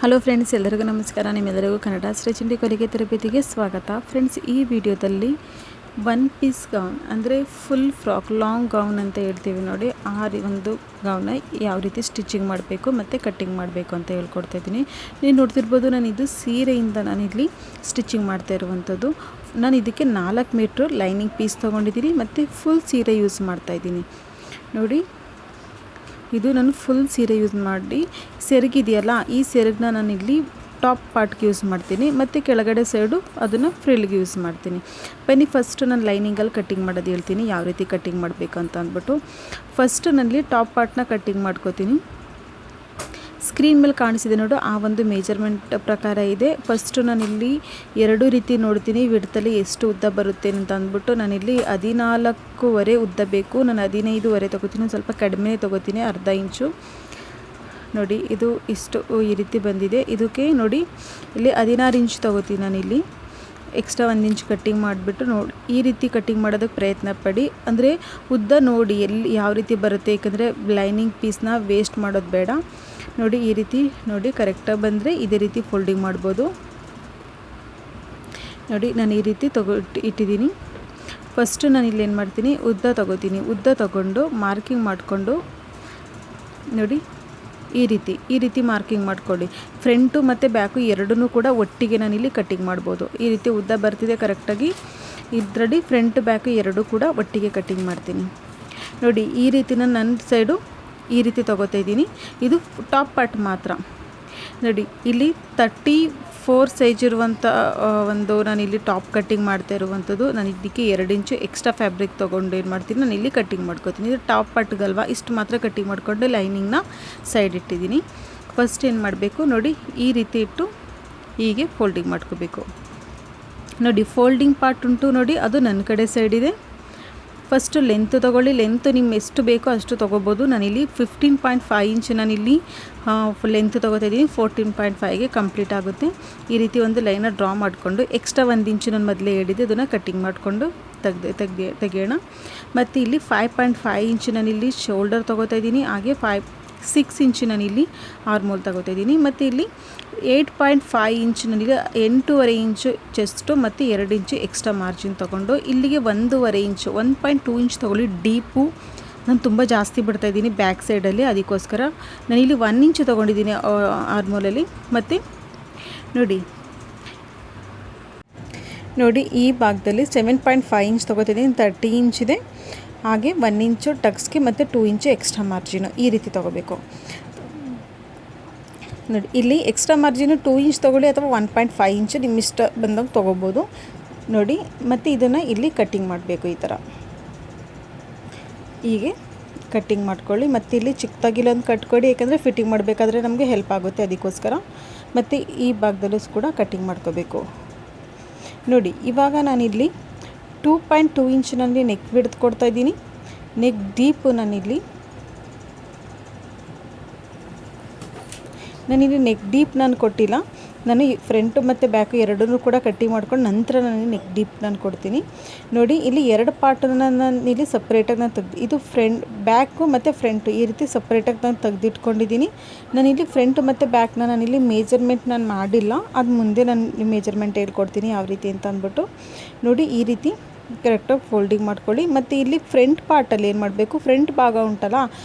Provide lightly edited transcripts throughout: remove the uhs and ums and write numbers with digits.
Hello friends, ಎಲ್ಲರಿಗೂ ನಮಸ್ಕಾರ. ನಿಮ್ಮೆಲ್ಲರಿಗೂ ಕನ್ನಡ ಸ್ಟ್ರೆಚಿಂಗ್ ಕಲಿಕೆ ತರಬೇತಿಗೆ ಸ್ವಾಗತ. ಫ್ರೆಂಡ್ಸ್, ಈ ವಿಡಿಯೋದಲ್ಲಿ ಒನ್ ಪೀಸ್ ಗೌನ್ ಅಂದರೆ ಫುಲ್ ಫ್ರಾಕ್, ಲಾಂಗ್ ಗೌನ್ ಅಂತ ಹೇಳ್ತೀವಿ ನೋಡಿ, ಆ ಒಂದು ಗೌನ್ನ ಯಾವ ರೀತಿ ಸ್ಟಿಚಿಂಗ್ ಮಾಡಬೇಕು ಮತ್ತು ಕಟ್ಟಿಂಗ್ ಮಾಡಬೇಕು ಅಂತ ಹೇಳ್ಕೊಡ್ತಾ ಇದ್ದೀನಿ. ನೀವು ನೋಡ್ತಿರ್ಬೋದು, ನಾನು ಇದು ಸೀರೆಯಿಂದ ನಾನಿಲ್ಲಿ ಸ್ಟಿಚಿಂಗ್ ಮಾಡ್ತಾ ಇರುವಂಥದ್ದು. ನಾನು ಇದಕ್ಕೆ 4 ಮೀಟ್ರ್ ಲೈನಿಂಗ್ ಪೀಸ್ ತೊಗೊಂಡಿದ್ದೀನಿ ಮತ್ತು ಫುಲ್ ಸೀರೆ ಯೂಸ್ ಮಾಡ್ತಾಯಿದ್ದೀನಿ ನೋಡಿ. ಇದು ನಾನು ಫುಲ್ ಸೀರೆ ಯೂಸ್ ಮಾಡಿ, ಸೆರಗಿದೆಯಲ್ಲ, ಈ ಸೆರಗನ್ನ ನಾನಿಲ್ಲಿ ಟಾಪ್ ಪಾರ್ಟ್ಗೆ ಯೂಸ್ ಮಾಡ್ತೀನಿ ಮತ್ತು ಕೆಳಗಡೆ ಸೈಡು ಅದನ್ನು ಫ್ರಿಲ್ಗೆ ಯೂಸ್ ಮಾಡ್ತೀನಿ. ಬನ್ನಿ ಫಸ್ಟು ನಾನು ಲೈನಿಂಗಲ್ಲಿ ಕಟ್ಟಿಂಗ್ ಮಾಡೋದು ಹೇಳ್ತೀನಿ, ಯಾವ ರೀತಿ ಕಟ್ಟಿಂಗ್ ಮಾಡಬೇಕು ಅಂತ ಅಂದ್ಬಿಟ್ಟು. ಫಸ್ಟು ನಾನಲ್ಲಿ ಟಾಪ್ ಪಾರ್ಟ್ನ ಕಟ್ಟಿಂಗ್ ಮಾಡ್ಕೋತೀನಿ. ಸ್ಕ್ರೀನ್ ಮೇಲೆ ಕಾಣಿಸಿದೆ ನೋಡು, ಆ ಒಂದು ಮೆಜರ್ಮೆಂಟ್ ಪ್ರಕಾರ ಇದೆ. ಫಸ್ಟು ನಾನಿಲ್ಲಿ 2 ರೀತಿ ನೋಡ್ತೀನಿ, ವಿಡ್ತಲ್ಲಿ ಎಷ್ಟು ಉದ್ದ ಬರುತ್ತೆ ಅಂತ ಅಂದ್ಬಿಟ್ಟು. ನಾನಿಲ್ಲಿ 14.5 ಉದ್ದ ಬೇಕು, ನಾನು 15.5 ತೊಗೋತೀನಿ, ಸ್ವಲ್ಪ ಕಡಿಮೆ ತೊಗೋತೀನಿ, ಅರ್ಧ ಇಂಚು ನೋಡಿ. ಇದು ಇಷ್ಟು ಈ ರೀತಿ ಬಂದಿದೆ. ಇದಕ್ಕೆ ನೋಡಿ ಇಲ್ಲಿ 16 ಇಂಚ್ ತೊಗೋತೀನಿ ನಾನಿಲ್ಲಿ, ಎಕ್ಸ್ಟ್ರಾ 1 ಇಂಚ್ ಕಟ್ಟಿಂಗ್ ಮಾಡಿಬಿಟ್ಟು ನೋಡಿ. ಈ ರೀತಿ ಕಟ್ಟಿಂಗ್ ಮಾಡೋದಕ್ಕೆ ಪ್ರಯತ್ನ ಪಡಿ, ಅಂದರೆ ಉದ್ದ ನೋಡಿ ಎಲ್ಲಿ ಯಾವ ರೀತಿ ಬರುತ್ತೆ, ಏಕೆಂದರೆ ಲೈನಿಂಗ್ ಪೀಸ್ನ ವೇಸ್ಟ್ ಮಾಡೋದು ಬೇಡ ನೋಡಿ. ಈ ರೀತಿ ನೋಡಿ ಕರೆಕ್ಟಾಗಿ ಬಂದರೆ ಇದೇ ರೀತಿ ಫೋಲ್ಡಿಂಗ್ ಮಾಡ್ಬೋದು ನೋಡಿ. ನಾನು ಈ ರೀತಿ ಇಟ್ಟಿದ್ದೀನಿ. ಫಸ್ಟು ನಾನು ಇಲ್ಲಿ ಏನು ಮಾಡ್ತೀನಿ, ಉದ್ದ ತೊಗೋತೀನಿ. ಉದ್ದ ತೊಗೊಂಡು ಮಾರ್ಕಿಂಗ್ ಮಾಡಿಕೊಂಡು ನೋಡಿ, ಈ ರೀತಿ ಮಾರ್ಕಿಂಗ್ ಮಾಡ್ಕೊಳ್ಳಿ. ಫ್ರಂಟು ಮತ್ತು ಬ್ಯಾಕು ಎರಡನ್ನೂ ಕೂಡ ಒಟ್ಟಿಗೆ ನಾನಿಲ್ಲಿ ಕಟ್ಟಿಂಗ್ ಮಾಡ್ಬೋದು. ಈ ರೀತಿ ಉದ್ದ ಬರ್ತಿದೆ ಕರೆಕ್ಟಾಗಿ, ಇದರಲ್ಲಿ ಫ್ರಂಟ್ ಬ್ಯಾಕು ಎರಡೂ ಕೂಡ ಒಟ್ಟಿಗೆ ಕಟ್ಟಿಂಗ್ ಮಾಡ್ತೀನಿ ನೋಡಿ. ಈ ರೀತಿ ನನ್ನ ಸೈಡು ಈ ರೀತಿ ತೊಗೋತಾ ಇದ್ದೀನಿ. ಇದು ಟಾಪ್ ಪಾರ್ಟ್ ಮಾತ್ರ ನೋಡಿ. ಇಲ್ಲಿ 34 ಸೈಜ್ ಇರುವಂಥ ಒಂದು ನಾನಿಲ್ಲಿ ಟಾಪ್ ಕಟ್ಟಿಂಗ್ ಮಾಡ್ತಾ ಇರುವಂಥದ್ದು. ನಾನು ಇದಕ್ಕೆ 2 ಇಂಚು ಎಕ್ಸ್ಟ್ರಾ ಫ್ಯಾಬ್ರಿಕ್ ತೊಗೊಂಡು ಏನು ಮಾಡ್ತೀನಿ, ನಾನು ಇಲ್ಲಿ ಕಟ್ಟಿಂಗ್ ಮಾಡ್ಕೋತೀನಿ. ಇದು ಟಾಪ್ ಪಾರ್ಟ್ಗಲ್ವಾ, ಇಷ್ಟು ಮಾತ್ರ ಕಟ್ಟಿಂಗ್ ಮಾಡಿಕೊಂಡು ಲೈನಿಂಗ್ನ ಸೈಡ್ ಇಟ್ಟಿದ್ದೀನಿ. ಫಸ್ಟ್ ಏನು ಮಾಡಬೇಕು ನೋಡಿ, ಈ ರೀತಿ ಇಟ್ಟು ಹೀಗೆ ಫೋಲ್ಡಿಂಗ್ ಮಾಡ್ಕೋಬೇಕು ನೋಡಿ. ಫೋಲ್ಡಿಂಗ್ ಪಾರ್ಟ್ ಉಂಟು ನೋಡಿ, ಅದು ನನ್ನ ಕಡೆ ಸೈಡ್ ಇದೆ. ಫಸ್ಟು ಲೆಂತ್ ತೊಗೊಳ್ಳಿ. ಲೆಂತ್ ನಿಮ್ಮ ಎಷ್ಟು ಬೇಕೋ ಅಷ್ಟು ತೊಗೋಬೋದು. ನಾನಿಲ್ಲಿ 15.5 ಇಂಚ್ ನಾನಿಲ್ಲಿ ಲೆಂತ್ ತೊಗೋತಾ ಇದ್ದೀನಿ. 14.5ಗೆ ಕಂಪ್ಲೀಟ್ ಆಗುತ್ತೆ. ಈ ರೀತಿ ಒಂದು ಲೈನ ಡ್ರಾ ಮಾಡಿಕೊಂಡು ಎಕ್ಸ್ಟ್ರಾ 1 ಇಂಚು ನಾನು ಮೊದಲೇ ಹೇಳಿದ್ದೆ, ಅದನ್ನು ಕಟ್ಟಿಂಗ್ ಮಾಡಿಕೊಂಡು ತೆಗೆಯೋಣ. ಮತ್ತು ಇಲ್ಲಿ 5.5 ಇಂಚ್ ನಾನಿಲ್ಲಿ ಶೋಲ್ಡರ್ ತೊಗೋತಾ ಇದ್ದೀನಿ. ಹಾಗೆ 6 ಇಂಚ್ ನಾನಿಲ್ಲಿ ಆರ್ಮೋಲ್ ತೊಗೋತಾ ಇದ್ದೀನಿ. ಮತ್ತು ಇಲ್ಲಿ 8.5 ಇಂಚ್ ನಾನಿಲ್ಲಿ 8.5 ಇಂಚು ಚೆಸ್ಟು ಮತ್ತು 2 ಇಂಚು ಎಕ್ಸ್ಟ್ರಾ ಮಾರ್ಜಿನ್ ತೊಗೊಂಡು ಇಲ್ಲಿಗೆ 1.5 ಇಂಚು 1.2 ಇಂಚ್ ತೊಗೊಳ್ಳಿ. ಡೀಪು ನಾನು ತುಂಬ ಜಾಸ್ತಿ ಬಿಡ್ತಾಯಿದ್ದೀನಿ ಬ್ಯಾಕ್ ಸೈಡಲ್ಲಿ, ಅದಕ್ಕೋಸ್ಕರ ನಾನಿಲ್ಲಿ 1 ಇಂಚು ತೊಗೊಂಡಿದ್ದೀನಿ ಆರ್ಮೋಲಲ್ಲಿ. ಮತ್ತು ನೋಡಿ ಈ ಭಾಗದಲ್ಲಿ 7.5 ಇಂಚ್ ತೊಗೋತಿದ್ದೀನಿ, 30 ಇಂಚ್ ಇದೆ. ಹಾಗೆ 1 ಇಂಚು ಟಕ್ಸ್ಗೆ ಮತ್ತು 2 ಇಂಚು ಎಕ್ಸ್ಟ್ರಾ ಮಾರ್ಜಿನು ಈ ರೀತಿ ತೊಗೋಬೇಕು ನೋಡಿ. ಇಲ್ಲಿ ಎಕ್ಸ್ಟ್ರಾ ಮಾರ್ಜಿನು 2 ಇಂಚ್ ತೊಗೊಳ್ಳಿ ಅಥವಾ 1.5 ಇಂಚು ನಿಮ್ಮ ಇಷ್ಟ ಬಂದಾಗ ತೊಗೋಬೋದು ನೋಡಿ. ಮತ್ತು ಇದನ್ನು ಇಲ್ಲಿ ಕಟ್ಟಿಂಗ್ ಮಾಡಬೇಕು, ಈ ಥರ ಹೀಗೆ ಕಟ್ಟಿಂಗ್ ಮಾಡ್ಕೊಳ್ಳಿ. ಮತ್ತು ಇಲ್ಲಿ ಚಿಕ್ಕದಾಗಿಲ್ಲೊಂದು ಕಟ್ಕೊಡಿ, ಯಾಕಂದರೆ ಫಿಟ್ಟಿಂಗ್ ಮಾಡಬೇಕಾದ್ರೆ ನಮಗೆ ಹೆಲ್ಪ್ ಆಗುತ್ತೆ, ಅದಕ್ಕೋಸ್ಕರ. ಮತ್ತು ಈ ಭಾಗದಲ್ಲೂ ಕೂಡ ಕಟ್ಟಿಂಗ್ ಮಾಡ್ಕೋಬೇಕು ನೋಡಿ. ಇವಾಗ ನಾನಿಲ್ಲಿ 2.2 ಇಂಚಿನಲ್ಲಿ ನೆಕ್ ವಿಡ್ತ್ ಕೊಡ್ತಾ ಇದ್ದೀನಿ. ನೆಕ್ ಡೀಪು ನಾನಿಲ್ಲಿ ನೆಕ್ ಡೀಪ್ ನಾನು ಕೊಟ್ಟಿಲ್ಲ. ನಾನು ಫ್ರಂಟು ಮತ್ತು ಬ್ಯಾಕು ಎರಡನ್ನೂ ಕೂಡ ಕಟ್ಟಿಂಗ್ ಮಾಡ್ಕೊಂಡು ನಂತರ ನಾನು ನೆಕ್ ಡೀಪ್ ನಾನು ಕೊಡ್ತೀನಿ ನೋಡಿ. ಇಲ್ಲಿ 2 ಪಾರ್ಟನ್ನು ನಾನು ಇಲ್ಲಿ ಸಪ್ರೇಟಾಗಿ ನಾನು ಇದು ಬ್ಯಾಕು ಮತ್ತು ಫ್ರಂಟು ಈ ರೀತಿ ಸಪ್ರೇಟಾಗಿ ನಾನು ತೆಗೆದಿಟ್ಕೊಂಡಿದ್ದೀನಿ. ನಾನಿಲ್ಲಿ ಫ್ರಂಟು ಮತ್ತು ಬ್ಯಾಕ್ನ ನಾನಿಲ್ಲಿ ಮೆಜರ್ಮೆಂಟ್ ನಾನು ಮಾಡಿಲ್ಲ, ಅದು ಮುಂದೆ ನಾನು ಮೆಜರ್ಮೆಂಟ್ ಹೇಳ್ಕೊಡ್ತೀನಿ ಯಾವ ರೀತಿ ಅಂತ ಅಂದ್ಬಿಟ್ಟು ನೋಡಿ. ಈ ರೀತಿ ಕರೆಕ್ಟಾಗಿ ಫೋಲ್ಡಿಂಗ್ ಮಾಡ್ಕೊಳ್ಳಿ. ಮತ್ತು ಇಲ್ಲಿ ಫ್ರಂಟ್ ಪಾರ್ಟಲ್ಲಿ ಏನು ಮಾಡಬೇಕು, ಫ್ರಂಟ್ ಭಾಗ ಉಂಟಲ್ಲ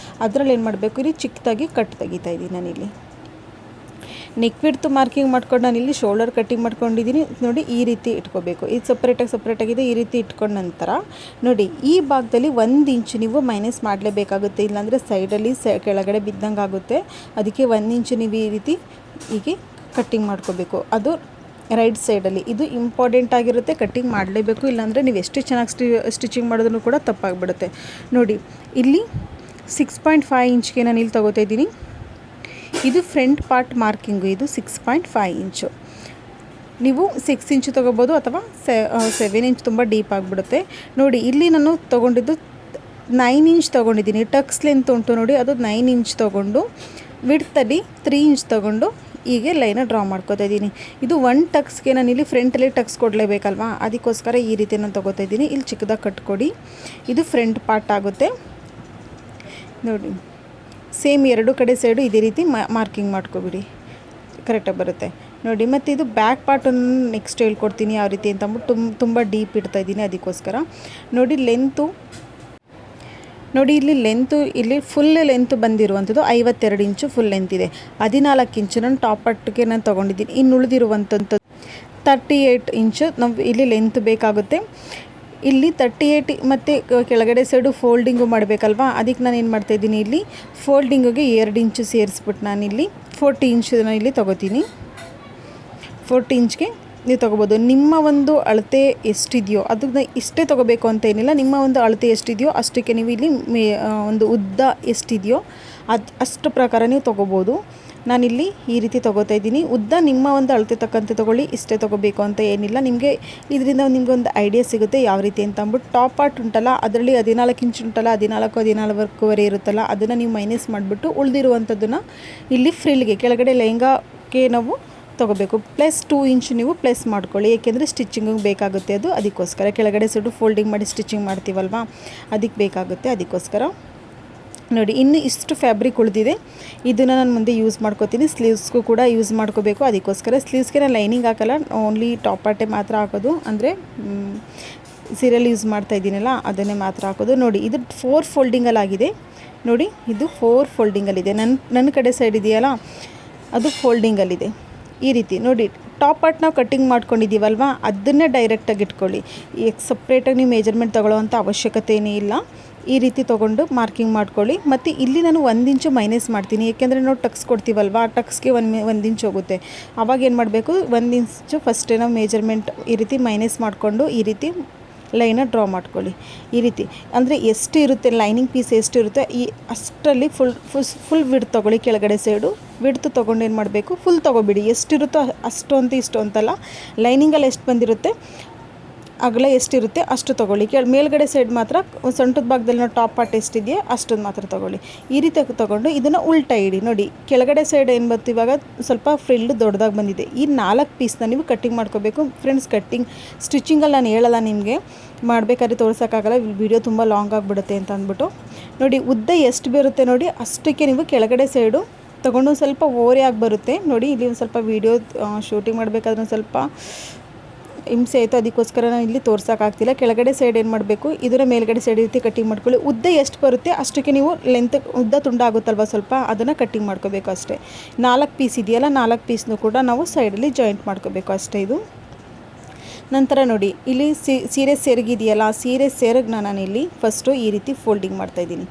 ಅದರಲ್ಲಿ ಏನು ಮಾಡಬೇಕು, ಇಲ್ಲಿ ಚಿಕ್ಕದಾಗಿ ಕಟ್ ತೆಗಿತಾ ಇದ್ದೀನಿ ನಾನಿಲ್ಲಿ. ನೆಕ್ ವಿಡ್ತ್ ಮಾರ್ಕಿಂಗ್ ಮಾಡ್ಕೊಂಡು ನಾನಿಲ್ಲಿ ಶೋಲ್ಡರ್ ಕಟ್ಟಿಂಗ್ ಮಾಡ್ಕೊಂಡಿದ್ದೀನಿ ನೋಡಿ. ಈ ರೀತಿ ಇಟ್ಕೋಬೇಕು. ಇದು ಸಪ್ರೇಟಾಗಿದೆ. ಈ ರೀತಿ ಇಟ್ಕೊಂಡ ನಂತರ ನೋಡಿ, ಈ ಭಾಗದಲ್ಲಿ 1 ಇಂಚು ನೀವು ಮೈನಸ್ ಮಾಡಲೇಬೇಕಾಗುತ್ತೆ, ಇಲ್ಲಾಂದರೆ ಸೈಡಲ್ಲಿ ಕೆಳಗಡೆ ಬಿದ್ದಂಗೆ ಆಗುತ್ತೆ. ಅದಕ್ಕೆ 1 ಇಂಚು ನೀವು ಈ ರೀತಿ ಹೀಗೆ ಕಟ್ಟಿಂಗ್ ಮಾಡ್ಕೋಬೇಕು, ಅದು ರೈಟ್ ಸೈಡಲ್ಲಿ. ಇದು ಇಂಪಾರ್ಟೆಂಟ್ ಆಗಿರುತ್ತೆ, ಕಟ್ಟಿಂಗ್ ಮಾಡಲೇಬೇಕು, ಇಲ್ಲಾಂದರೆ ನೀವು ಎಷ್ಟು ಚೆನ್ನಾಗಿ ಸ್ಟಿಚಿಂಗ್ ಮಾಡೋದನ್ನು ಕೂಡ ತಪ್ಪಾಗಿಬಿಡುತ್ತೆ ನೋಡಿ. ಇಲ್ಲಿ 6.5 ಇಂಚ್ಗೆ ನಾನು ಇಲ್ಲಿ ತೊಗೋತಾ ಇದ್ದೀನಿ. ಇದು ಫ್ರಂಟ್ ಪಾರ್ಟ್ ಮಾರ್ಕಿಂಗು, ಇದು 6.5 ಇಂಚು. ನೀವು 6 ಇಂಚು ತೊಗೋಬೋದು ಅಥವಾ 7 ಇಂಚ್, ತುಂಬ ಡೀಪ್ ಆಗಿಬಿಡುತ್ತೆ ನೋಡಿ. ಇಲ್ಲಿ ನಾನು ತೊಗೊಂಡಿದ್ದು 9 ಇಂಚ್ ತೊಗೊಂಡಿದ್ದೀನಿ. ಟಕ್ಸ್ ಲೆಂತ್ ಉಂಟು ನೋಡಿ, ಅದು 9 ಇಂಚ್ ತೊಗೊಂಡು ವಿಡ್ತಲ್ಲಿ 3 ಇಂಚ್ ತೊಗೊಂಡು ಹೀಗೆ ಲೈನ ಡ್ರಾ ಮಾಡ್ಕೋತಾ ಇದ್ದೀನಿ. ಇದು 1 ಟಕ್ಸ್ಗೆ ನಾನಿಲ್ಲಿ ಫ್ರಂಟಲ್ಲಿ ಟಕ್ಸ್ ಕೊಡಲೇಬೇಕಲ್ವಾ, ಅದಕ್ಕೋಸ್ಕರ ಈ ರೀತಿ ನಾನು ತೊಗೋತಾ ಇದ್ದೀನಿ. ಇಲ್ಲಿ ಚಿಕ್ಕದಾಗಿ ಕಟ್ಕೊಡಿ. ಇದು ಫ್ರಂಟ್ ಪಾರ್ಟ್ ಆಗುತ್ತೆ ನೋಡಿ. ಸೇಮ್ 2 ಕಡೆ ಸೈಡು ಇದೇ ರೀತಿ ಮಾರ್ಕಿಂಗ್ ಮಾಡ್ಕೊಬಿಡಿ. ಕರೆಕ್ಟಾಗಿ ಬರುತ್ತೆ ನೋಡಿ. ಮತ್ತು ಇದು ಬ್ಯಾಕ್ ಪಾರ್ಟನ್ನು ನೆಕ್ಸ್ಟ್ ಹೇಳ್ಕೊಡ್ತೀನಿ ಯಾವ ರೀತಿ ಅಂತ ಅಂದ್ಬಿಟ್ಟು ತುಂಬ ಡೀಪ್ ಇಡ್ತಾ ಇದ್ದೀನಿ. ಅದಕ್ಕೋಸ್ಕರ ನೋಡಿ ನೋಡಿ ಇಲ್ಲಿ ಇಲ್ಲಿ ಫುಲ್ ಲೆಂತ್ ಬಂದಿರುವಂಥದ್ದು 52 ಇಂಚು ಫುಲ್ ಲೆಂತ್ ಇದೆ. 14 ಇಂಚು ನಾನು ಟಾಪ್ ಪಾರ್ಟ್ಗೆ ನಾನು ತೊಗೊಂಡಿದ್ದೀನಿ. ಇನ್ನು ಉಳಿದಿರುವಂಥದ್ದು 38 ಇಂಚು ನಾವು ಇಲ್ಲಿ ಲೆಂತ್ ಬೇಕಾಗುತ್ತೆ. ಇಲ್ಲಿ 38 ಮತ್ತು ಕೆಳಗಡೆ ಸೈಡು ಫೋಲ್ಡಿಂಗು ಮಾಡಬೇಕಲ್ವಾ, ಅದಕ್ಕೆ ನಾನು ಏನು ಮಾಡ್ತಾಯಿದ್ದೀನಿ, ಇಲ್ಲಿ ಫೋಲ್ಡಿಂಗಿಗೆ 2 ಇಂಚು ಸೇರಿಸ್ಬಿಟ್ಟು ನಾನಿಲ್ಲಿ 40 ಇಂಚನ್ನು ಇಲ್ಲಿ ತೊಗೋತೀನಿ. 40 ಇಂಚ್ಗೆ ನೀವು ತೊಗೋಬೋದು. ನಿಮ್ಮ ಒಂದು ಅಳತೆ ಎಷ್ಟಿದೆಯೋ ಅದನ್ನ ಇಷ್ಟೇ ತೊಗೋಬೇಕು ಅಂತ ಏನಿಲ್ಲ. ನಿಮ್ಮ ಒಂದು ಅಳತೆ ಎಷ್ಟಿದೆಯೋ ಅಷ್ಟಕ್ಕೆ ನೀವು ಇಲ್ಲಿ ಒಂದು ಉದ್ದ ಎಷ್ಟಿದೆಯೋ ಅಷ್ಟು ಪ್ರಕಾರ ನೀವು ತೊಗೋಬೋದು. ನಾನಿಲ್ಲಿ ಈ ರೀತಿ ತೊಗೋತಾ ಇದ್ದೀನಿ. ಉದ್ದ ನಿಮ್ಮ ಒಂದು ಅಳತೆ ತಕ್ಕಂತೆ ತೊಗೊಳ್ಳಿ, ಇಷ್ಟೇ ತೊಗೋಬೇಕು ಅಂತ ಏನಿಲ್ಲ. ನಿಮಗೆ ಇದರಿಂದ ನಿಮಗೆ ಒಂದು ಐಡಿಯಾ ಸಿಗುತ್ತೆ ಯಾವ ರೀತಿ ಅಂತ ಅಂದ್ಬಿಟ್ಟು. ಟಾಪ್ ಪಾರ್ಟ್ ಉಂಟಲ್ಲ ಅದರಲ್ಲಿ 14 ಇಂಚ್ ಉಂಟಲ್ಲ, 14 ಇರುತ್ತಲ್ಲ, ಅದನ್ನು ನೀವು ಮೈನಸ್ ಮಾಡಿಬಿಟ್ಟು ಉಳಿದಿರುವಂಥದ್ದನ್ನು ಇಲ್ಲಿ ಫ್ರಿಲ್ಗೆ ಕೆಳಗಡೆ ಲೆಹಂಗಾಕ್ಕೆ ನಾವು ತೊಗೋಬೇಕು. +2 ಇಂಚ್ ನೀವು ಪ್ಲಸ್ ಮಾಡ್ಕೊಳ್ಳಿ, ಏಕೆಂದರೆ ಸ್ಟಿಚಿಂಗಿಗೆ ಬೇಕಾಗುತ್ತೆ ಅದು. ಅದಕ್ಕೋಸ್ಕರ ಕೆಳಗಡೆ ಸೈಡು ಫೋಲ್ಡಿಂಗ್ ಮಾಡಿ ಸ್ಟಿಚಿಂಗ್ ಮಾಡ್ತೀವಲ್ವ, ಅದಕ್ಕೆ ಬೇಕಾಗುತ್ತೆ. ಅದಕ್ಕೋಸ್ಕರ ನೋಡಿ ಇನ್ನು ಇಷ್ಟು ಫ್ಯಾಬ್ರಿಕ್ ಉಳಿದಿದೆ. ಇದನ್ನು ನಾನು ಮುಂದೆ ಯೂಸ್ ಮಾಡ್ಕೋತೀನಿ. ಸ್ಲೀವ್ಸ್ಗೂ ಕೂಡ ಯೂಸ್ ಮಾಡ್ಕೋಬೇಕು. ಅದಕ್ಕೋಸ್ಕರ ಸ್ಲೀವ್ಸ್ಗೆ ನಾನು ಲೈನಿಂಗ್ ಹಾಕಲ್ಲ, ಓನ್ಲಿ ಟಾಪ್ ಪಾರ್ಟೇ ಮಾತ್ರ ಹಾಕೋದು. ಅಂದರೆ ಸೀರಿಯಲ್ ಯೂಸ್ ಮಾಡ್ತಾ ಇದ್ದೀನಲ್ಲ ಅದನ್ನೇ ಮಾತ್ರ ಹಾಕೋದು. ನೋಡಿ ಇದು 4 ಫೋಲ್ಡಿಂಗಲ್ಲಾಗಿದೆ. ನೋಡಿ ಇದು 4 ಫೋಲ್ಡಿಂಗಲ್ಲಿದೆ. ನನ್ನ ಕಡೆ ಸೈಡ್ ಇದೆಯಲ್ಲ ಅದು ಫೋಲ್ಡಿಂಗಲ್ಲಿದೆ. ಈ ರೀತಿ ನೋಡಿ ಟಾಪ್ ಪಾರ್ಟ್ ನಾವು ಕಟ್ಟಿಂಗ್ ಮಾಡ್ಕೊಂಡಿದ್ದೀವಲ್ವ, ಅದನ್ನೇ ಡೈರೆಕ್ಟಾಗಿ ಇಟ್ಕೊಳ್ಳಿ. ಈಗ ಸಪ್ರೇಟಾಗಿ ನೀವು ಮೆಜರ್ಮೆಂಟ್ ತೊಗೊಳ್ಳೋವಂಥ ಅವಶ್ಯಕತೆಯೇ ಇಲ್ಲ. ಈ ರೀತಿ ತೊಗೊಂಡು ಮಾರ್ಕಿಂಗ್ ಮಾಡ್ಕೊಳ್ಳಿ. ಮತ್ತು ಇಲ್ಲಿ ನಾನು 1 ಇಂಚು ಮೈನಸ್ ಮಾಡ್ತೀನಿ, ಏಕೆಂದರೆ ನಾವು ಟಕ್ಸ್ ಕೊಡ್ತೀವಲ್ವ, ಆ ಟಕ್ಸ್ಗೆ 1 ಇಂಚ್ ಹೋಗುತ್ತೆ. ಆವಾಗ ಏನು ಮಾಡಬೇಕು, 1 ಇಂಚು ಫಸ್ಟೇ ನಾವು ಮೆಜರ್ಮೆಂಟ್ ಈ ರೀತಿ ಮೈನಸ್ ಮಾಡಿಕೊಂಡು ಈ ರೀತಿ ಲೈನ ಡ್ರಾ ಮಾಡ್ಕೊಳ್ಳಿ. ಈ ರೀತಿ ಅಂದರೆ ಎಷ್ಟು ಇರುತ್ತೆ ಲೈನಿಂಗ್ ಪೀಸ್ ಎಷ್ಟಿರುತ್ತೆ ಅಷ್ಟರಲ್ಲಿ ಫುಲ್ ವಿಡ್ತ್ ತೊಗೊಳ್ಳಿ. ಕೆಳಗಡೆ ಸೈಡು ವಿಡ್ತ್ ತೊಗೊಂಡು ಏನು ಮಾಡಬೇಕು, ಫುಲ್ ತೊಗೊಬಿಡಿ. ಎಷ್ಟಿರುತ್ತೋ ಅಷ್ಟು ಅಂತ ಇಷ್ಟು ಅಂತಲ್ಲ, ಲೈನಿಂಗಲ್ಲಿ ಎಷ್ಟು ಬಂದಿರುತ್ತೆ ಅಗಲ ಎಷ್ಟಿರುತ್ತೆ ಅಷ್ಟು ತೊಗೊಳ್ಳಿ. ಮೇಲ್ಗಡೆ ಸೈಡ್ ಮಾತ್ರ ಸೊಂಟದ ಭಾಗದಲ್ಲಿ ನಾವು ಟಾಪ್ ಪಾರ್ಟ್ ಎಷ್ಟಿದೆಯೋ ಅಷ್ಟೊಂದು ಮಾತ್ರ ತೊಗೊಳ್ಳಿ. ಈ ರೀತಿ ತೊಗೊಂಡು ಇದನ್ನು ಉಲ್ಟಾ ಇಡಿ. ನೋಡಿ ಕೆಳಗಡೆ ಸೈಡ್ ಏನು ಬರುತ್ತೆ, ಇವಾಗ ಸ್ವಲ್ಪ ಫ್ರಿಲ್ ದೊಡ್ಡದಾಗಿ ಬಂದಿದೆ. ಈ 4 ಪೀಸ್ನ ನೀವು ಕಟ್ಟಿಂಗ್ ಮಾಡ್ಕೋಬೇಕು ಫ್ರೆಂಡ್ಸ್. ಸ್ಟಿಚಿಂಗಲ್ಲಿ ನಾನು ಹೇಳಲ್ಲ, ನಿಮಗೆ ಮಾಡಬೇಕಾದ್ರೆ ತೋರ್ಸೋಕ್ಕಾಗಲ್ಲ, ವಿಡಿಯೋ ತುಂಬ ಲಾಂಗ್ ಆಗಿಬಿಡುತ್ತೆ ಅಂತ ಅಂದ್ಬಿಟ್ಟು. ನೋಡಿ ಉದ್ದ ಎಷ್ಟು ಬರುತ್ತೆ ನೋಡಿ ಅಷ್ಟಕ್ಕೆ ನೀವು ಕೆಳಗಡೆ ಸೈಡು ತೊಗೊಂಡು ಸ್ವಲ್ಪ ಓರೆ ಆಗಿ ಬರುತ್ತೆ. ನೋಡಿ ಇಲ್ಲಿ ಒಂದು ಸ್ವಲ್ಪ ವೀಡಿಯೋ ಶೂಟಿಂಗ್ ಮಾಡಬೇಕಾದ್ರೆ ಒಂದು ಸ್ವಲ್ಪ ಹಿಂಸೆ ಆಯಿತು, ಅದಕ್ಕೋಸ್ಕರ ನಾನು ಇಲ್ಲಿ ತೋರ್ಸೋಕ್ಕಾಗ್ತಿಲ್ಲ. ಕೆಳಗಡೆ ಸೈಡ್ ಏನು ಮಾಡಬೇಕು, ಇದರ ಮೇಲ್ಗಡೆ ಸೈಡ್ ರೀತಿ ಕಟ್ಟಿಂಗ್ ಮಾಡ್ಕೊಳ್ಳಿ. ಉದ್ದ ಎಷ್ಟು ಬರುತ್ತೆ ಅಷ್ಟಕ್ಕೆ ನೀವು ಉದ್ದ ತುಂಡಾಗುತ್ತಲ್ವ ಸ್ವಲ್ಪ, ಅದನ್ನು ಕಟ್ಟಿಂಗ್ ಮಾಡ್ಕೋಬೇಕು ಅಷ್ಟೇ. 4 ಪೀಸ್ ಇದೆಯಲ್ಲ, 4 ಪೀಸ್ನೂ ಕೂಡ ನಾವು ಸೈಡಲ್ಲಿ ಜಾಯಿಂಟ್ ಮಾಡ್ಕೋಬೇಕು ಅಷ್ಟೇ. ಇದು ನಂತರ ನೋಡಿ ಇಲ್ಲಿ ಸೀರೆ ಸೆರಗಿದೆಯಲ್ಲ, ಸೀರೆ ಸೆರಗನ್ನ ನಾನಿಲ್ಲಿ ಫಸ್ಟು ಈ ರೀತಿ ಫೋಲ್ಡಿಂಗ್ ಮಾಡ್ತಾಯಿದ್ದೀನಿ.